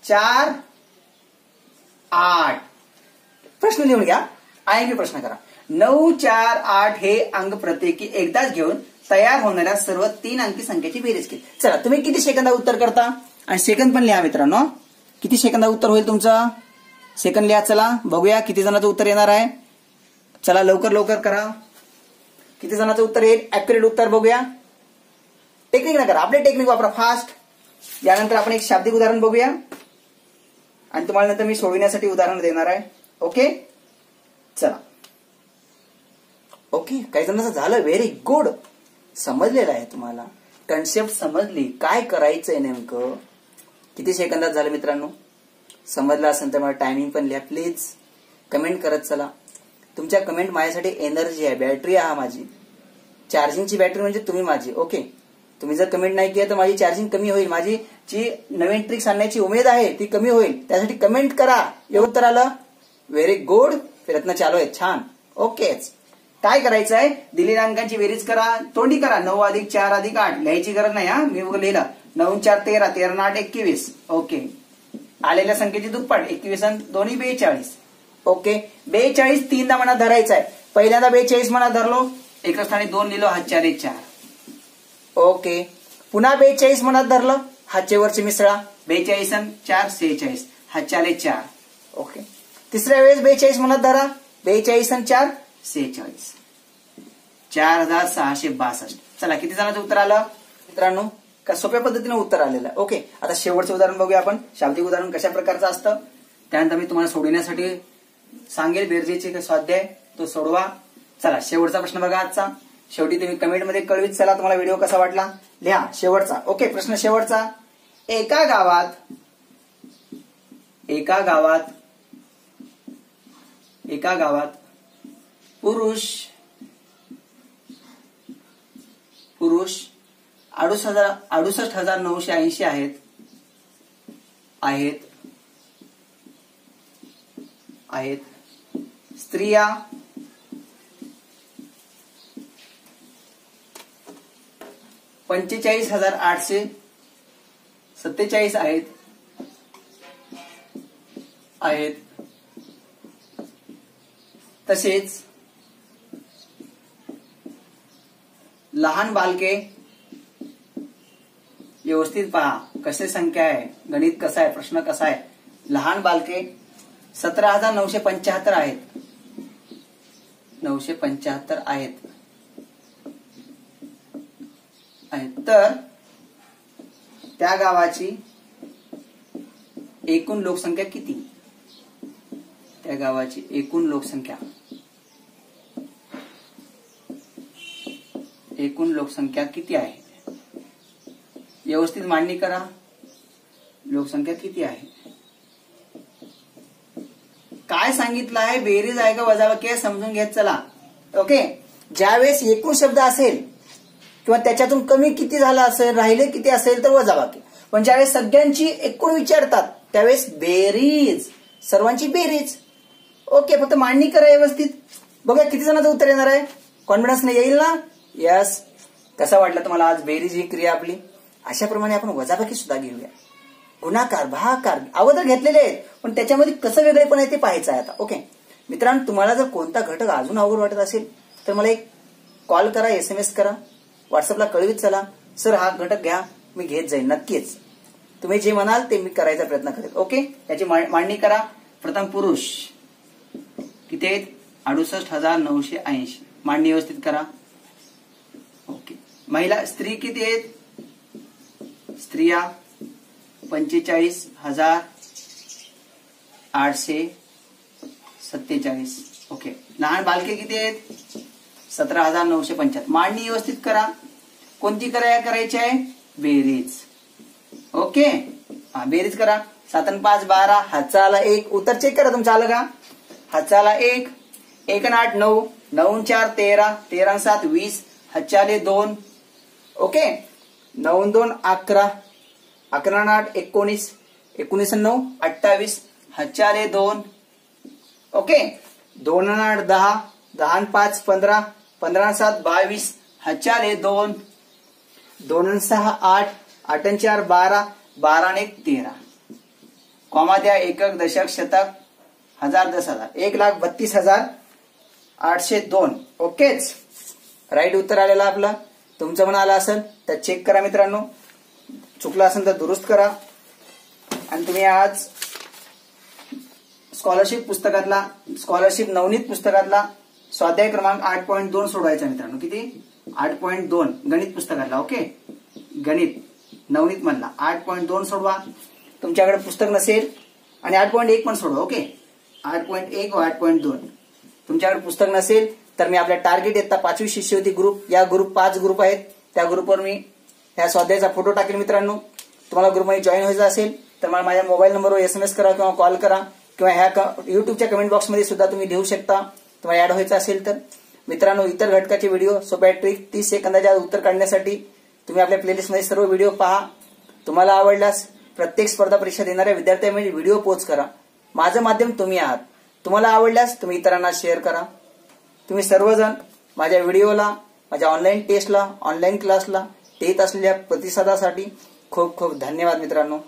4 8. प्रश्न लिहून घ्या. IMP प्रश्न करा. 9 4 8 हे अंक प्रत्येकी एकदाच घेऊन तयार होणाऱ्या सर्व 3 अंकी संख्येची बेरीज केली. चला, तुम्ही किती सेकंदात उत्तर करता? आणि सेकंद पण लिहा मित्रांनो. किती सेकंदात उत्तर होईल तुमचं? सेकंद लिहा. चला बघूया किती जणांचं उत्तर येणार आहे. चला लवकर लवकर करा. किती जणांचं उत्तर येईल? ऍक्युरेट उत्तर बघूया. टेक्निक ना करा, आपले टेक्निक वापरा फास्ट. यानंतर आपण एक शाब्दिक उदाहरण बघूया आणि तुम्हाला नंतर मी सोडविण्यासाठी उदाहरण देणार आहे. ओके, चला. ओके, काही जणांचं झालं. Very good. समजलेलं आहे तुम्हाला, कन्सेप्ट समजली. काय करायचंय नेमकं? किती सेकंदात झालं मित्रांनो? समजलं असेल तर मला टायमिंग पण लिहा प्लीज. कमेंट करत चला. तुमच्या कमेंट माझ्यासाठी एनर्जी आहे, बॅटरी आहे माझी. चार्जिंगची बॅटरी म्हणजे तुम्ही माझी. ओके, तुम्ही जर कमेंट नाही केलं तर माझी चार्जिंग कमी होईल. माझी जी नवीन ट्रिक्स आणण्याची उमेद आहे ती कमी होईल. त्यासाठी कमेंट करा. एवढं उत्तर आलं? Very good. प्रयत्न चालू आहे. छान. ओकेच. काय करायचं आहे? दिलेल्या अंकांची बेरीज करा. तोंडी करा. 9 अधिक 4 अधिक 8. लिहायची गरज नाही. मी लिहिलं 9 4 13, 13 8 21. ओके, आलेल्या संख्येची दुप्पट 21 आणि दोन्ही 42. ओके, 42 तीनदा मनात धरायचं आहे. पहिल्यांदा 42 मनात धरलो, एका स्थानी 2 लिहिलो, हातचे आले 4. ओके, पुन्हा 42 मनात धरलं, हातचे वरचे मिसळा. 42 आणि 4 46, हातचे आले 4. ओके, तिसऱ्या वेळेस 42 मनात धरा. 42 आणि 4 46, 4662. चला, किती जणांचं उत्तर आलं मित्रांनो? का सोप्या पद्धतीने उत्तर आलेलं आहे. ओके, आता शेवटचं उदाहरण बघूया आपण. शाब्दिक उदाहरण कशा प्रकारचं असतं त्यानंतर मी तुम्हाला सोडविण्यासाठी सांगेल. बेरजेचे स्वाध्याय तो सोडवा. चला, शेवटचा प्रश्न बघा आजचा. शेवटी तुम्ही कमेंटमध्ये कळवीत चला तुम्हाला व्हिडिओ कसा वाटला. लिहा शेवटचा. ओके, प्रश्न शेवटचा. एका गावात पुरुष 68,980 आहेत. स्त्रिया 45,847 आहेत. तसेच लहान बालके, व्यवस्थित पहा कसे संख्या आहे, गणित कसं आहे, प्रश्न कसा आहे. लहान बालके 17,975 आहेत. 975 आहेत. तर त्या गावाची एकूण लोकसंख्या किती, त्या गावाची एकूण लोकसंख्या, एकूण लोकसंख्या किती आहे, व्यवस्थित मांडणी करा. लोकसंख्या किती आहे, काय सांगितलं आहे, बेरीज आहे का वजाबाकी आहे समजून घेत चला. ओके. ज्यावेळेस एकूण शब्द असेल किंवा त्याच्यातून कमी किती झाला असेल, राहिले किती असेल तर वजाबाकी. पण ज्यावेळेस सगळ्यांची एकूण विचारतात त्यावेळेस बेरीज, सर्वांची बेरीज. ओके. फक्त मांडणी करा व्यवस्थित. बघा किती जणांचं उत्तर येणार आहे, कॉन्फिडन्स नाही येईल ना. यस. कसा वाटला तुम्हाला आज बेरीज ही क्रिया आपली. अशाप्रमाणे आपण वजाबाकी सुद्धा घेऊया. गुणाकार, भागाकार अगोदर घेतलेले आहेत, पण त्याच्यामध्ये कसं वेगळेपण आहे ते पाहायचं आहे आता. ओके मित्रांनो, तुम्हाला जर कोणता घटक अजून अवघड वाटत असेल तर मला एक कॉल करा, SMS करा, व्हॉट्सअपला कळवीत चला, सर हा घटक घ्या, मी घेत जाईल. नक्कीच तुम्ही जे म्हणाल ते मी करायचा प्रयत्न करेल. ओके. याची मांडणी करा. प्रथम पुरुष किती आहेत, 68,980. मांडणी व्यवस्थित करा. ओके. महिला, स्त्री किती आहेत, स्त्रिया 45,847. ओके. लहान बालके किती आहेत, 17,975. मांडणी व्यवस्थित करा. कोणती करायची आहे, बेरीज. ओके. बेरीज करा. 7 आणि 5 12, हातचा आला 1. उत्तर चेक करा तुमचं आलं का. हातचा आला 1, 1 आणि 8 9, 9 आणि 4 13, 13 आणि 7 20, हातचे आले 2. ओके. 9 आणि 2 11, 11 आणि 8 19, 19 आणि 9 28, हातचे आले 2. ओके. 2 आणि 8 10, 10 आणि 5 15, 15 आणि 7 22, हातचे आले 2. 2 आणि 6 8, 8 आणि 4 12, 12 आणि 1 13. कॉमा द्या. एकक, दशक, शतक, हजार, 10,000. 1,32,802. ओकेच. राईट उत्तर आलेलं आपलं. तुमचं पण आलं असेल तर चेक करा मित्रांनो. चुकलं असेल तर दुरुस्त करा. आणि तुम्ही आज स्कॉलरशिप नवनीत पुस्तकातला स्वाध्याय क्रमांक 8.2 सोडवायचा मित्रांनो. किती, 8.2 गणित पुस्तकातला. ओके. गणित नवनीत मधला 8.2 सोडवा. तुमच्याकडे पुस्तक नसेल आणि 8.1 पण सोडवा. ओके. 8.1 व 8.2 तुमच्याकडे पुस्तक नसेल तर मी आपल्या टार्गेट इयत्ता 5वी शिष्यवृत्ती ग्रुप, या ग्रुप 5 ग्रुप आहेत, त्या ग्रुपवर मी ह्या स्वाध्यायाचा फोटो टाकेल मित्रांनो. तुम्हाला ग्रुपमध्ये जॉईन व्हायचं असेल तर मला माझ्या मोबाईल नंबरवर SMS करा किंवा कॉल करा किंवा ह्या युट्यूबच्या कमेंट बॉक्समध्ये सुद्धा तुम्ही लिहू शकता तुम्हाला ऍड व्हायचं असेल तर. मित्रांनो, इतर घटकाचे व्हिडिओ, सोप्या ट्रिक, 30 सेकंदाच्या उत्तर काढण्यासाठी तुम्ही आपल्या प्लेलिस्टमध्ये सर्व व्हिडिओ पहा. तुम्हाला आवडल्यास प्रत्येक स्पर्धा परीक्षा देणाऱ्या विद्यार्थ्यांमध्ये व्हिडिओ पोस्ट करा. माझं माध्यम तुम्ही आहात. तुम्हाला आवडल्यास तुम्ही इतरांना शेअर करा. तुम्ही सर्वजण माझ्या व्हिडिओला, माझ्या ऑनलाईन टेस्टला, ऑनलाईन क्लासला देत असलेल्या प्रतिसादासाठी खूप खूप धन्यवाद मित्रांनो.